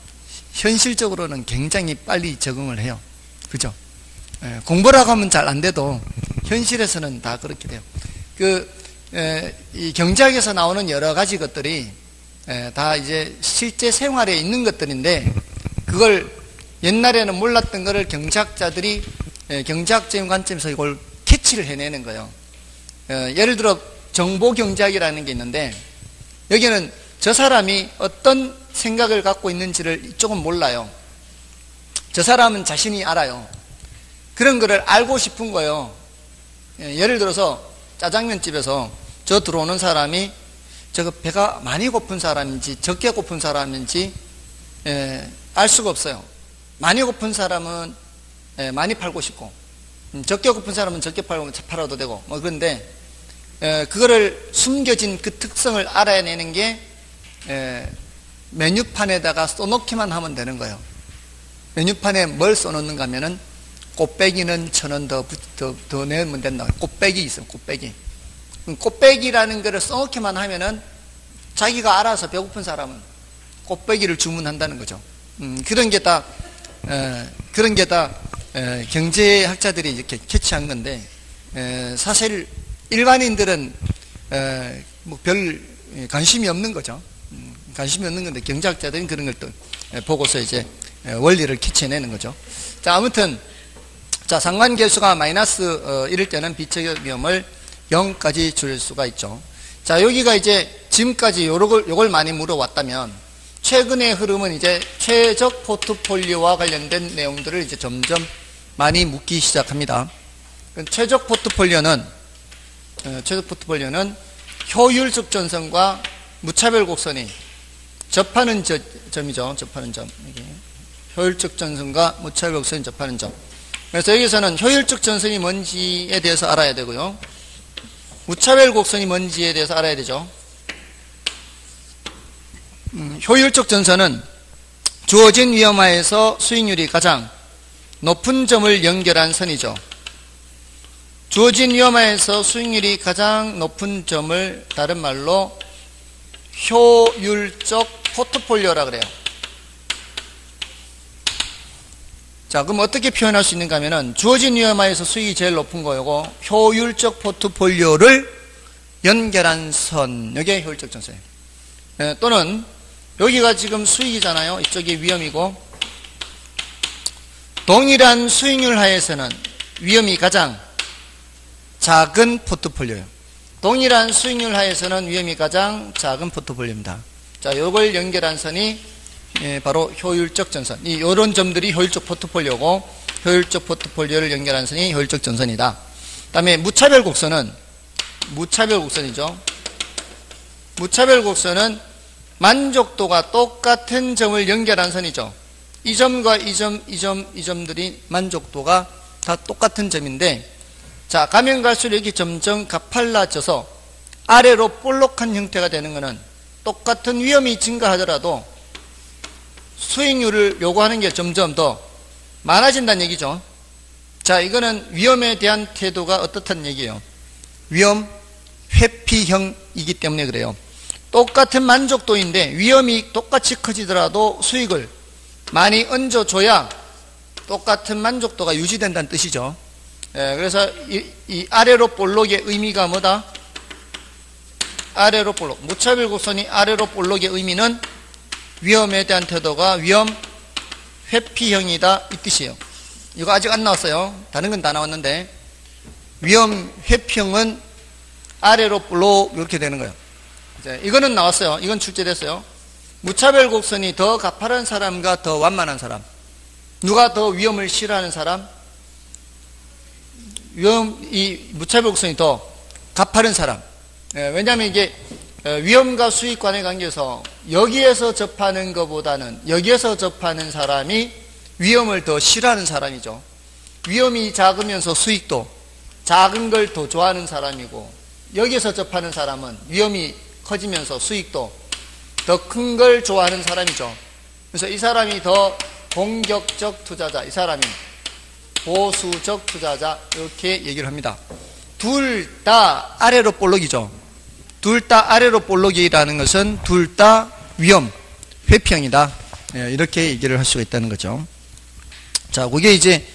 현실적으로는 굉장히 빨리 적응을 해요. 그죠? 공부라고 하면 잘 안 돼도 현실에서는 다 그렇게 돼요. 이 경제학에서 나오는 여러 가지 것들이 다 이제 실제 생활에 있는 것들인데, 그걸 옛날에는 몰랐던 거를 경제학자들이 경제학적인 관점에서 이걸 캐치를 해내는 거예요. 예를 들어 정보경제학이라는 게 있는데, 여기는 저 사람이 어떤 생각을 갖고 있는지를 조금 몰라요. 저 사람은 자신이 알아요. 그런 거를 알고 싶은 거예요. 예를 들어서 짜장면집에서 저 들어오는 사람이 저거 배가 많이 고픈 사람인지 적게 고픈 사람인지 알 수가 없어요. 많이 고픈 사람은 많이 팔고 싶고, 적게 고픈 사람은 적게 팔아도 되고, 뭐 그런데 그거를 숨겨진 그 특성을 알아내는 게 메뉴판에다가 써놓기만 하면 되는 거예요. 메뉴판에 뭘 써놓는가 하면은 꽃배기는 1,000원 더 내면 된다. 꽃배기 있어요. 꽃배기. 꽃배기라는 거를 써놓기만 하면은 자기가 알아서 배고픈 사람은 꽃배기를 주문한다는 거죠. 그런 게 다 경제학자들이 이렇게 캐치한 건데, 사실 일반인들은 뭐 별 관심이 없는 거죠. 관심이 없는 건데 경제학자들은 그런 걸 또 보고서 이제 원리를 캐치해내는 거죠. 자, 아무튼 자, 상관계수가 마이너스 1일 때는 비체격 위험을 0까지 줄일 수가 있죠. 자, 여기가 이제 지금까지 요걸 많이 물어왔다면, 최근의 흐름은 이제 최적 포트폴리오와 관련된 내용들을 이제 점점 많이 묻기 시작합니다. 최적 포트폴리오는 효율적 전선과 무차별 곡선이 접하는 점이죠. 접하는 점. 효율적 전선과 무차별 곡선이 접하는 점. 그래서 여기서는 효율적 전선이 뭔지에 대해서 알아야 되고요. 무차별 곡선이 뭔지에 대해서 알아야 되죠. 효율적 전선은 주어진 위험하에서 수익률이 가장 높은 점을 연결한 선이죠. 주어진 위험하에서 수익률이 가장 높은 점을 다른 말로 효율적 포트폴리오라 그래요. 자, 그럼 어떻게 표현할 수 있는가 하면은 주어진 위험하에서 수익이 제일 높은 거고, 효율적 포트폴리오를 연결한 선, 이게 효율적 전선이에요. 또는 여기가 지금 수익이잖아요. 이쪽이 위험이고, 동일한 수익률 하에서는 위험이 가장 작은 포트폴리오예요. 동일한 수익률 하에서는 위험이 가장 작은 포트폴리오입니다. 자, 요걸 연결한 선이 바로 효율적 전선. 이런 점들이 효율적 포트폴리오고, 효율적 포트폴리오를 연결한 선이 효율적 전선이다. 그 다음에 무차별 곡선이죠. 무차별 곡선은 만족도가 똑같은 점을 연결한 선이죠. 이 점과 이 점들이 만족도가 다 똑같은 점인데, 자, 가면 갈수록 이렇게 점점 가팔라져서 아래로 볼록한 형태가 되는 것은 똑같은 위험이 증가하더라도 수익률을 요구하는 게 점점 더 많아진다는 얘기죠. 자, 이거는 위험에 대한 태도가 어떻다는 얘기예요. 위험 회피형이기 때문에 그래요. 똑같은 만족도인데 위험이 똑같이 커지더라도 수익을 많이 얹어줘야 똑같은 만족도가 유지된다는 뜻이죠. 그래서 이 아래로 볼록의 의미가 뭐다? 아래로 볼록. 무차별 곡선이 아래로 볼록의 의미는 위험에 대한 태도가 위험 회피형이다, 이 뜻이에요. 이거 아직 안 나왔어요. 다른 건 다 나왔는데, 위험 회피형은 아래로 볼록 이렇게 되는 거예요. 이제 이거는 나왔어요. 이건 출제됐어요. 무차별 곡선이 더 가파른 사람과 더 완만한 사람, 누가 더 위험을 싫어하는 사람? 이 무차별 곡선이 더 가파른 사람. 왜냐하면 이게 위험과 수익 간의 관계에서 여기에서 접하는 것보다는 여기에서 접하는 사람이 위험을 더 싫어하는 사람이죠. 위험이 작으면서 수익도 작은 걸 더 좋아하는 사람이고, 여기에서 접하는 사람은 위험이 커지면서 수익도 더 큰 걸 좋아하는 사람이죠. 그래서 이 사람이 더 공격적 투자자, 이 사람이 보수적 투자자, 이렇게 얘기를 합니다. 둘 다 아래로 볼록이죠. 둘 다 아래로 볼록이라는 것은 둘 다 위험 회피형이다, 이렇게 얘기를 할 수가 있다는 거죠. 자, 그게 이제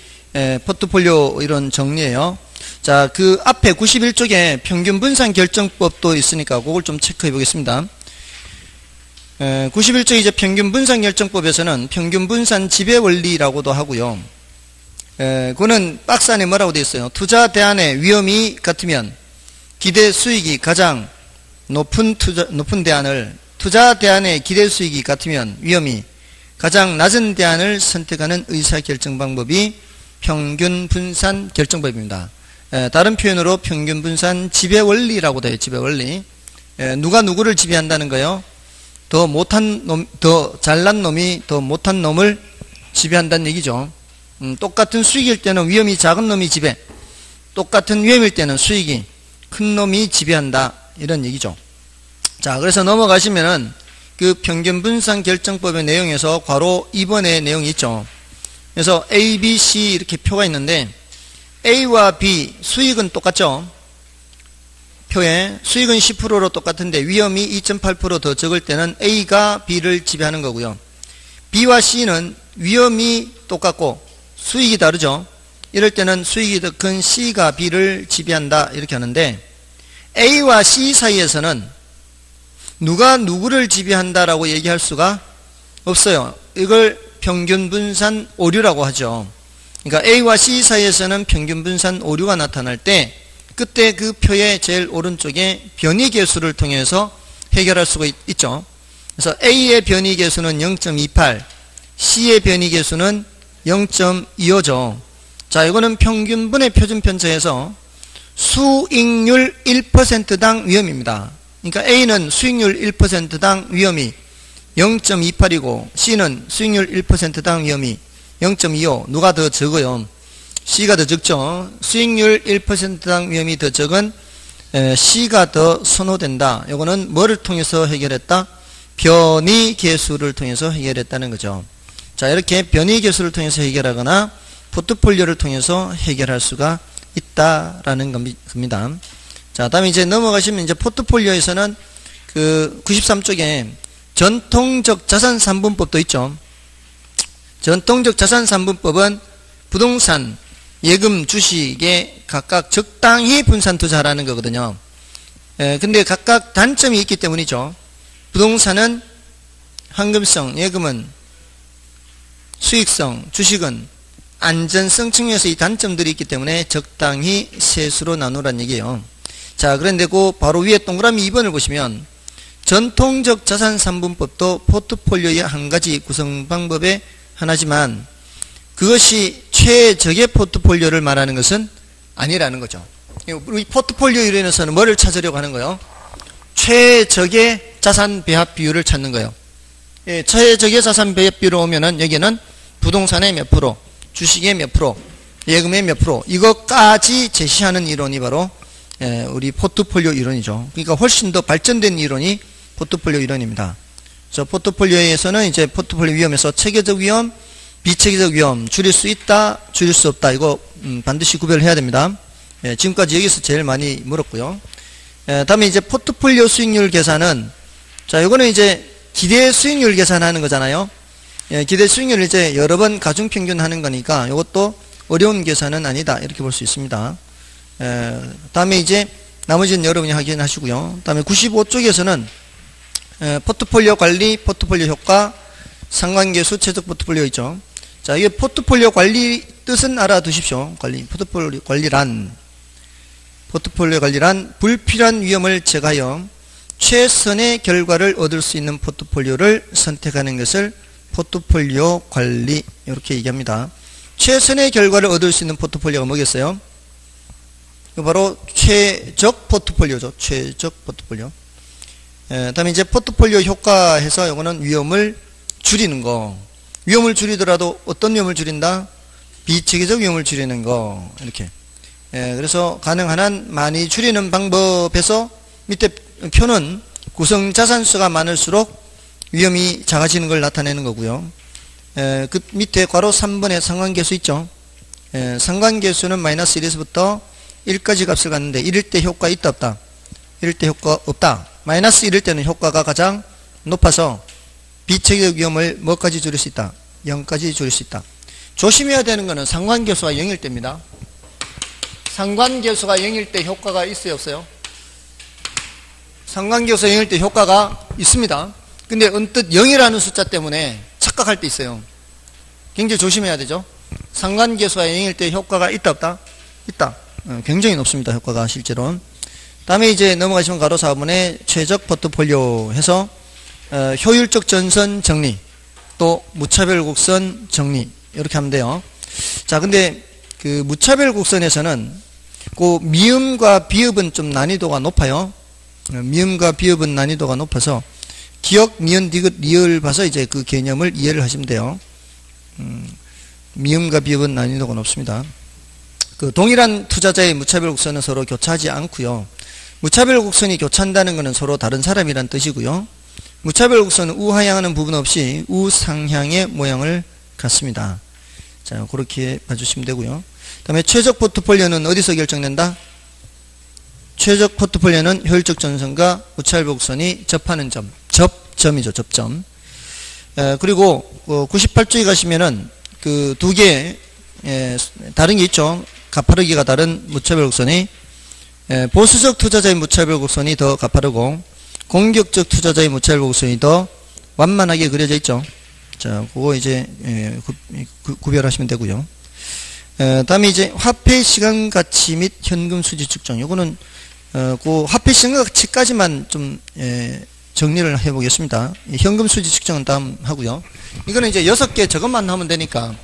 포트폴리오 이런 정리예요. 자, 그 앞에 91쪽에 평균 분산 결정법도 있으니까 그걸 좀 체크해 보겠습니다. 91쪽 이제 평균 분산 결정법에서는 평균 분산 지배 원리라고도 하고요. 그거는 박스 안에 뭐라고 되어 있어요? 투자 대안의 위험이 같으면 기대 수익이 가장 높은 대안을, 투자 대안의 기대 수익이 같으면 위험이 가장 낮은 대안을 선택하는 의사결정 방법이 평균 분산 결정법입니다. 다른 표현으로 평균 분산 지배 원리라고도 해요. 지배 원리. 누가 누구를 지배한다는 거예요? 더 잘난 놈이 더 못한 놈을 지배한다는 얘기죠. 똑같은 수익일 때는 위험이 작은 놈이 지배, 똑같은 위험일 때는 수익이 큰 놈이 지배한다. 이런 얘기죠. 자, 그래서 넘어가시면은 그 평균분산 결정법의 내용에서 괄호 2번의 내용이 있죠. 그래서 A, B, C 이렇게 표가 있는데 A와 B 수익은 똑같죠. 표에 수익은 10%로 똑같은데 위험이 2.8% 더 적을 때는 A가 B를 지배하는 거고요. B와 C는 위험이 똑같고 수익이 다르죠. 이럴 때는 수익이 더 큰 C가 B를 지배한다 이렇게 하는데 A와 C 사이에서는 누가 누구를 지배한다라고 얘기할 수가 없어요. 이걸 평균분산 오류라고 하죠. 그러니까 A와 C 사이에서는 평균분산 오류가 나타날 때 그때 그 표의 제일 오른쪽에 변이계수를 통해서 해결할 수가 있죠. 그래서 A의 변이계수는 0.28, C의 변이계수는 0.25죠. 자, 이거는 평균분의 표준편차에서 수익률 1%당 위험입니다. 그러니까 A는 수익률 1%당 위험이 0.28이고 C는 수익률 1%당 위험이 0.25. 누가 더 적어요? C가 더 적죠. 수익률 1%당 위험이 더 적은 C가 더 선호된다. 이거는 뭐를 통해서 해결했다? 변이계수를 통해서 해결했다는 거죠. 자, 이렇게 변이계수를 통해서 해결하거나 포트폴리오를 통해서 해결할 수가 있다라는 겁니다. 자, 다음에 이제 넘어가시면 이제 포트폴리오에서는 그 93쪽에 전통적 자산 3분법도 있죠. 전통적 자산 3분법은 부동산, 예금, 주식에 각각 적당히 분산 투자하라는 거거든요. 근데 각각 단점이 있기 때문이죠. 부동산은 황금성, 예금은 수익성, 주식은 안전성 측면에서 이 단점들이 있기 때문에 적당히 세수로 나누라는 얘기예요. 자, 그런데 그 바로 위에 동그라미 2번을 보시면 전통적 자산 3분법도 포트폴리오의 한 가지 구성 방법의 하나지만 그것이 최적의 포트폴리오를 말하는 것은 아니라는 거죠. 우리 포트폴리오 이론에서는 뭐를 찾으려고 하는 거예요? 최적의 자산 배합 비율을 찾는 거예요. 예, 최적의 자산 배합 비율로 오면은 여기는 부동산의 몇 프로, 주식의 몇 프로, 예금의 몇 프로, 이것까지 제시하는 이론이 바로 우리 포트폴리오 이론이죠. 그러니까 훨씬 더 발전된 이론이 포트폴리오 이론입니다. 그래서 포트폴리오에서는 이제 포트폴리오 위험에서 체계적 위험, 비체계적 위험, 줄일 수 있다, 줄일 수 없다. 이거 반드시 구별해야 됩니다. 지금까지 여기서 제일 많이 물었고요. 다음에 이제 포트폴리오 수익률 계산은, 자, 이거는 이제 기대 수익률 계산하는 거잖아요. 기대 수익률을 이제 여러 번 가중평균 하는 거니까 이것도 어려운 계산은 아니다. 이렇게 볼 수 있습니다. 다음에 이제 나머지는 여러분이 확인하시고요. 다음에 95쪽에서는 포트폴리오 관리, 포트폴리오 효과, 상관계수, 최적 포트폴리오 있죠. 자, 이게 포트폴리오 관리 뜻은 알아두십시오. 포트폴리오 관리란 불필요한 위험을 제거하여 최선의 결과를 얻을 수 있는 포트폴리오를 선택하는 것을 포트폴리오 관리 이렇게 얘기합니다. 최선의 결과를 얻을 수 있는 포트폴리오가 뭐겠어요? 바로 최적 포트폴리오죠. 최적 포트폴리오. 다음에 이제 포트폴리오 효과해서 이거는 위험을 줄이는 거. 위험을 줄이더라도 어떤 위험을 줄인다? 비체계적 위험을 줄이는 거. 이렇게. 그래서 가능한 한 많이 줄이는 방법에서 밑에 표는 구성 자산수가 많을수록 위험이 작아지는 걸 나타내는 거고요. 그 밑에 괄호 3번에 상관계수 있죠. 상관계수는 마이너스 1에서부터 1까지 값을 갖는데 1일 때 효과 있다 없다? 1일 때 효과 없다. 마이너스 1일 때는 효과가 가장 높아서 비체계적 위험을 뭐까지 줄일 수 있다? 0까지 줄일 수 있다. 조심해야 되는 것은 상관계수가 0일 때입니다. 상관계수가 0일 때 효과가 있어요 없어요? 상관계수가 0일 때 효과가 있습니다. 근데 언뜻 0이라는 숫자 때문에 착각할 때 있어요. 굉장히 조심해야 되죠. 상관계수가 0일 때 효과가 있다 없다? 있다. 굉장히 높습니다. 효과가 실제로. 다음에 이제 넘어가시면 가로 4번에 최적 포트폴리오 해서 효율적 전선 정리 또 무차별 곡선 정리 이렇게 하면 돼요. 자, 근데 그 무차별 곡선에서는 그 미음과 비읍은 좀 난이도가 높아요. 미음과 비읍은 난이도가 높아서 기억, 니은, 디귿, 리을 봐서 이제 그 개념을 이해를 하시면 돼요. 미음과 비읍은 난이도가 높습니다. 그 동일한 투자자의 무차별 곡선은 서로 교차하지 않고요. 무차별 곡선이 교차한다는 것은 서로 다른 사람이란 뜻이고요. 무차별 곡선은 우하향하는 부분 없이 우상향의 모양을 갖습니다. 자, 그렇게 봐주시면 되고요. 그 다음에 최적 포트폴리오는 어디서 결정된다? 최적 포트폴리오는 효율적 전선과 무차별 곡선이 접하는 점, 접점이죠, 접점. 그리고 98쪽에 가시면은 그 두 개 다른 게 있죠. 가파르기가 다른 무차별 곡선이 보수적 투자자의 무차별 곡선이 더 가파르고 공격적 투자자의 무차별 곡선이 더 완만하게 그려져 있죠. 자, 그거 이제 구별하시면 되고요. 다음에 이제 화폐 시간 가치 및 현금 수지 측정. 요거는 그 화폐 시간 가치까지만 좀 정리를 해보겠습니다. 현금 수지 측정은 다음 하고요. 이거는 이제 6개 저것만 하면 되니까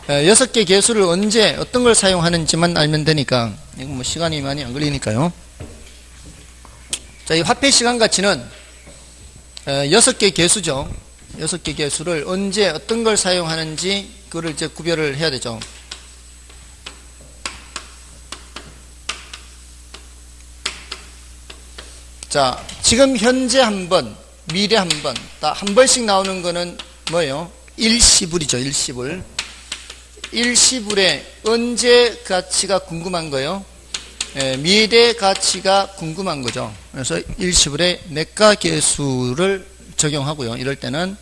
6개 개수를 언제 어떤 걸 사용하는지만 알면 되니까 이거 뭐 시간이 많이 안 걸리니까요. 자, 이 화폐 시간 가치는 6개 개수죠. 6개 개수를 언제 어떤 걸 사용하는지 그거를 이제 구별을 해야 되죠. 자, 지금 현재 한 번, 미래 한 번, 다 한 번씩 나오는 거는 뭐예요? 일시불이죠, 일시불. 일시불의 언제 가치가 궁금한 거예요? 미래 가치가 궁금한 거죠. 그래서 일시불의 내가 계수를 적용하고요. 이럴 때는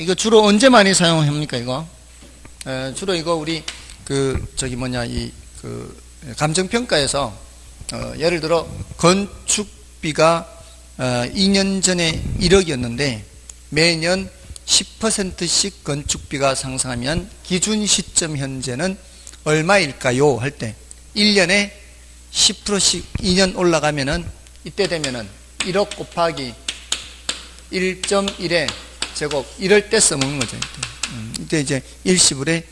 이거 주로 언제 많이 사용합니까? 이거 주로 이거 우리 감정평가에서 예를 들어 건축비가 2년 전에 1억이었는데 매년 10%씩 건축비가 상승하면 기준 시점 현재는 얼마일까요? 할 때 1년에 10%씩 2년 올라가면은 이때 되면은 1억 곱하기 1.1의 제곱 이럴 때 써먹는 거죠. 이때 이제 일시불의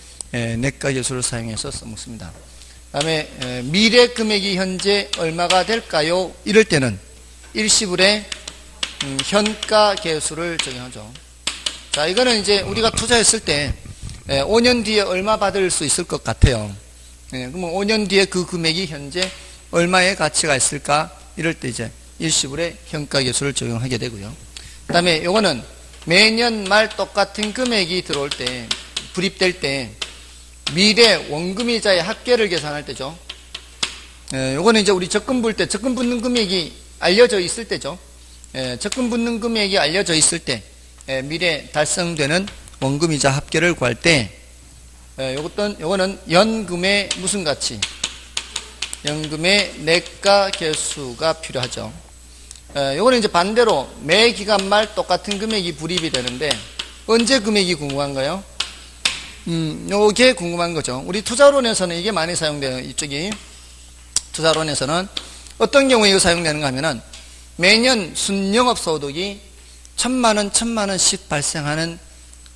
내가 계수를 사용해서 써먹습니다. 그 다음에 미래 금액이 현재 얼마가 될까요? 이럴 때는 일시불의 현가 계수를 적용하죠. 자, 이거는 이제 우리가 투자했을 때 5년 뒤에 얼마 받을 수 있을 것 같아요. 그러면 5년 뒤에 그 금액이 현재 얼마의 가치가 있을까? 이럴 때 이제 일시불의 현가 계수를 적용하게 되고요. 그 다음에 요거는 매년 말 똑같은 금액이 들어올 때, 불입될 때 미래 원금이자의 합계를 계산할 때죠. 요거는 이제 우리 적금 볼 때 적금 붙는 금액이 알려져 있을 때죠. 적금 붙는 금액이 알려져 있을 때 미래 달성되는 원금이자 합계를 구할 때 요거는 연금의 무슨 가치? 연금의 내가 계수가 필요하죠. 요거는 이제 반대로 매 기간 말 똑같은 금액이 불입이 되는데 언제 금액이 궁금한가요? 요게 궁금한 거죠. 우리 투자론에서는 이게 많이 사용돼요. 이쪽이 투자론에서는 어떤 경우에 이거 사용되는가 하면은 매년 순영업소득이 1,000만원 발생하는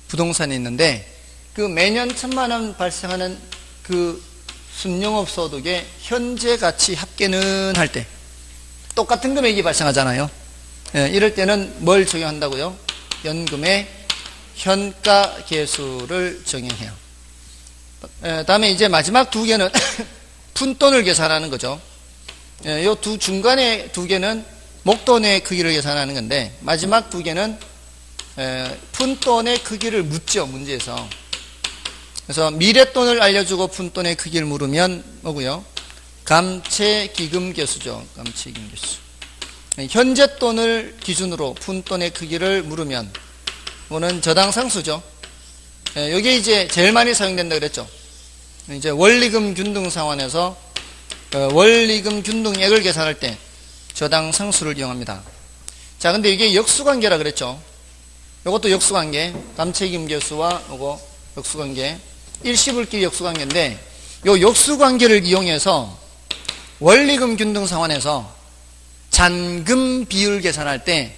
부동산이 있는데 그 매년 1,000만원 발생하는 그 순영업소득의 현재 가치 합계는 할 때 똑같은 금액이 발생하잖아요. 이럴 때는 뭘 적용한다고요? 연금의 현가 계수를 적용해요. 다음에 이제 마지막 두 개는 푼돈을 계산하는 거죠. 요 중간에 두 개는 목돈의 크기를 계산하는 건데 마지막 두 개는 푼돈의 크기를 묻죠, 문제에서. 그래서 미래돈을 알려주고 푼돈의 크기를 물으면 뭐고요? 감채기금 계수죠. 감채기금 계수. 현재 돈을 기준으로 푼돈의 크기를 물으면 이거는 저당상수죠. 여기 이제 제일 많이 사용된다 그랬죠. 이제 원리금 균등 상환에서 원리금 균등액을 계산할 때 저당상수를 이용합니다. 자, 근데 이게 역수관계라 그랬죠. 이것도 역수관계, 감채기금 계수와 이거 역수관계, 일시불끼리 역수관계인데 이 역수관계를 이용해서 원리금 균등 상환에서 잔금 비율 계산할 때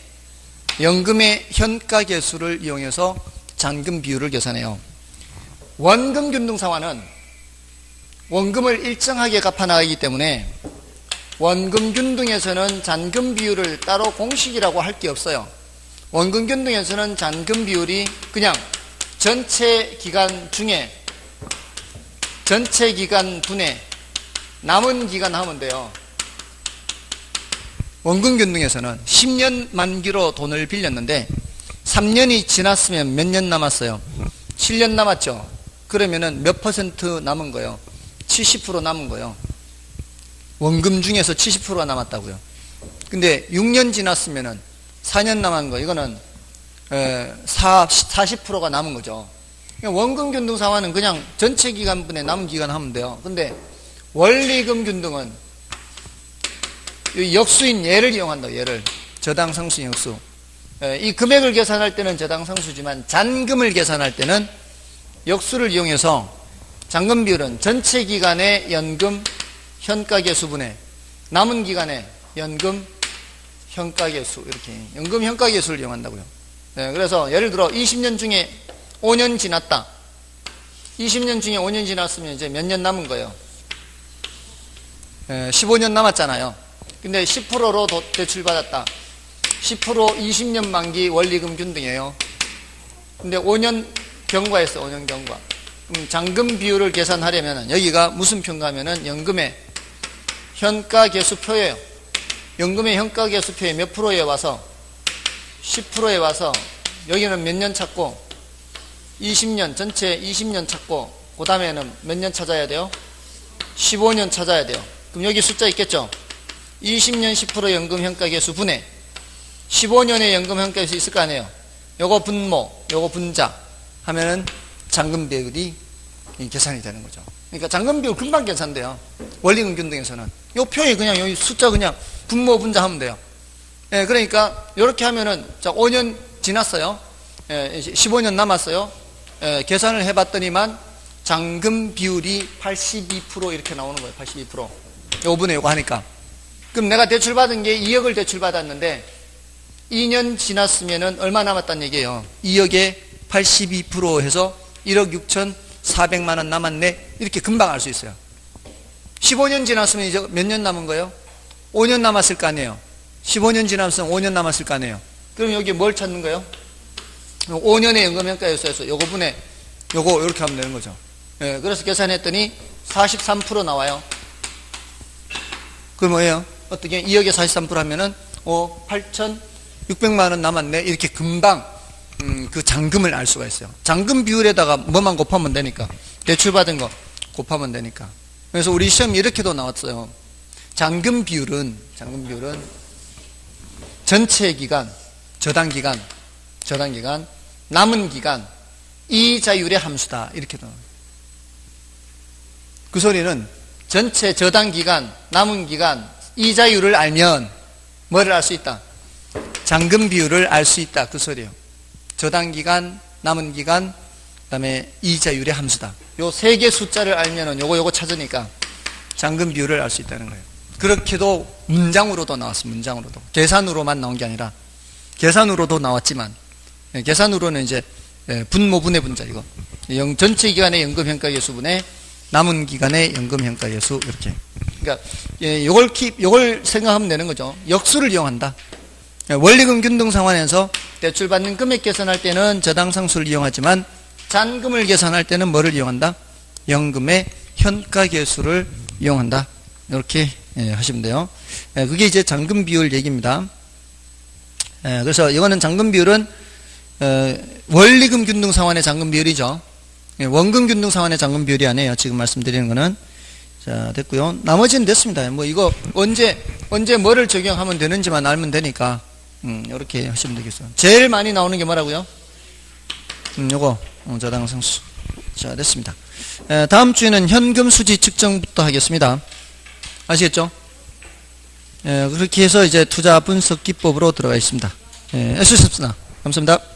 연금의 현가 계수를 이용해서 잔금 비율을 계산해요. 원금 균등 상환은 원금을 일정하게 갚아나가기 때문에 원금 균등에서는 잔금 비율을 따로 공식이라고 할 게 없어요. 원금 균등에서는 잔금 비율이 그냥 전체 기간 중에 전체 기간 분의 남은 기간 하면 돼요. 원금균등에서는 10년 만기로 돈을 빌렸는데 3년이 지났으면 몇 년 남았어요? 7년 남았죠. 그러면은 몇 퍼센트 남은 거예요? 70% 남은 거예요. 원금 중에서 70%가 남았다고요. 근데 6년 지났으면은 4년 남은 거, 이거는 40%가 남은 거죠. 원금 균등 상환은 그냥 전체 기간분에 남은 기간 하면 돼요. 근데 원리금 균등은 역수인 예를 이용한다고. 예를. 저당상수인 역수. 이 금액을 계산할 때는 저당상수지만 잔금을 계산할 때는 역수를 이용해서 잔금 비율은 전체 기간의 연금 현가계수분의 남은 기간의 연금 현가계수, 이렇게 연금 현가계수를 이용한다고요. 그래서 예를 들어 20년 중에 5년 지났다. 20년 중에 5년 지났으면 이제 몇 년 남은 거예요? 15년 남았잖아요. 근데 10%로 대출받았다. 10% 20년 만기 원리금 균등이에요. 근데 5년 경과했어. 5년 경과. 그럼 잔금 비율을 계산하려면 여기가 무슨 표인가면은 연금의 현가계수표예요. 연금의 현가계수표에 몇 프로에 와서 10%에 와서 여기는 몇 년 찾고 20년 전체 20년 찾고 그 다음에는 몇 년 찾아야 돼요? 15년 찾아야 돼요. 그럼 여기 숫자 있겠죠? 20년 10% 연금 현가계수 분해 15년의 연금 현가계수 있을 거 아니에요. 요거 분모, 요거 분자 하면은 잔금 비율이 계산이 되는 거죠. 그러니까 잔금 비율 금방 계산돼요. 원리금 균등에서는 요 표에 그냥 여기 숫자 그냥 분모 분자 하면 돼요. 그러니까 이렇게 하면은 자 5년 지났어요. 15년 남았어요. 계산을 해봤더니만 잔금 비율이 82% 이렇게 나오는 거예요. 82%. 요번에 요거 하니까. 그럼 내가 대출받은 게 2억을 대출받았는데 2년 지났으면은 얼마 남았다는 얘기예요. 2억에 82% 해서 1억 6,400만 원 남았네. 이렇게 금방 알 수 있어요. 15년 지났으면 이제 몇 년 남은 거예요? 5년 남았을 거 아니에요. 15년 지났으면 5년 남았을 거 아니에요. 그럼 여기 뭘 찾는 거예요? 5년의 연금현가에서 요거 분에 요거 이렇게 하면 되는 거죠. 그래서 계산했더니 43% 나와요. 그럼 뭐예요? 어떻게 2억에 43% 하면은 8,600만 원 남았네. 이렇게 금방 그 잔금을 알 수가 있어요. 잔금 비율에다가 뭐만 곱하면 되니까. 대출받은 거 곱하면 되니까. 그래서 우리 시험이 이렇게도 나왔어요. 잔금 비율은 전체 기간, 저당 기간, 남은 기간, 이자율의 함수다. 이렇게 나와요. 그 소리는 전체 저당 기간, 남은 기간, 이자율을 알면 뭐를 알 수 있다? 잔금 비율을 알 수 있다. 그 소리예요. 저당 기간, 남은 기간, 그 다음에 이자율의 함수다. 요 세 개 숫자를 알면은 요거 찾으니까 잔금 비율을 알 수 있다는 거예요. 그렇게도 문장으로도 나왔어요. 문장으로도. 계산으로만 나온 게 아니라 계산으로도 나왔지만 계산으로는 이제 분모 분해 분자 이거. 전체 기간의 연금 현가계수 분의 남은 기간의 연금 현가계수 이렇게. 그러니까 요걸 생각하면 되는 거죠. 역수를 이용한다. 원리금 균등 상환에서 대출받는 금액 계산할 때는 저당상수를 이용하지만 잔금을 계산할 때는 뭐를 이용한다? 연금의 현가계수를 이용한다. 이렇게 하시면 돼요. 그게 이제 잔금 비율 얘기입니다. 그래서 이거는 잔금 비율은 원리금 균등 상환의 잔금 비율이죠. 원금 균등 상환의 잔금 비율이 아니에요. 지금 말씀드리는 거는. 자, 됐고요. 나머지는 됐습니다. 뭐 이거 언제 뭐를 적용하면 되는지만 알면 되니까 이렇게 하시면 되겠어요. 제일 많이 나오는 게 뭐라고요? 요거 저당상수. 자, 됐습니다. 다음 주에는 현금 수지 측정부터 하겠습니다. 아시겠죠? 그렇게 해서 이제 투자 분석 기법으로 들어가 있습니다. 애쓰셨습니다. 감사합니다.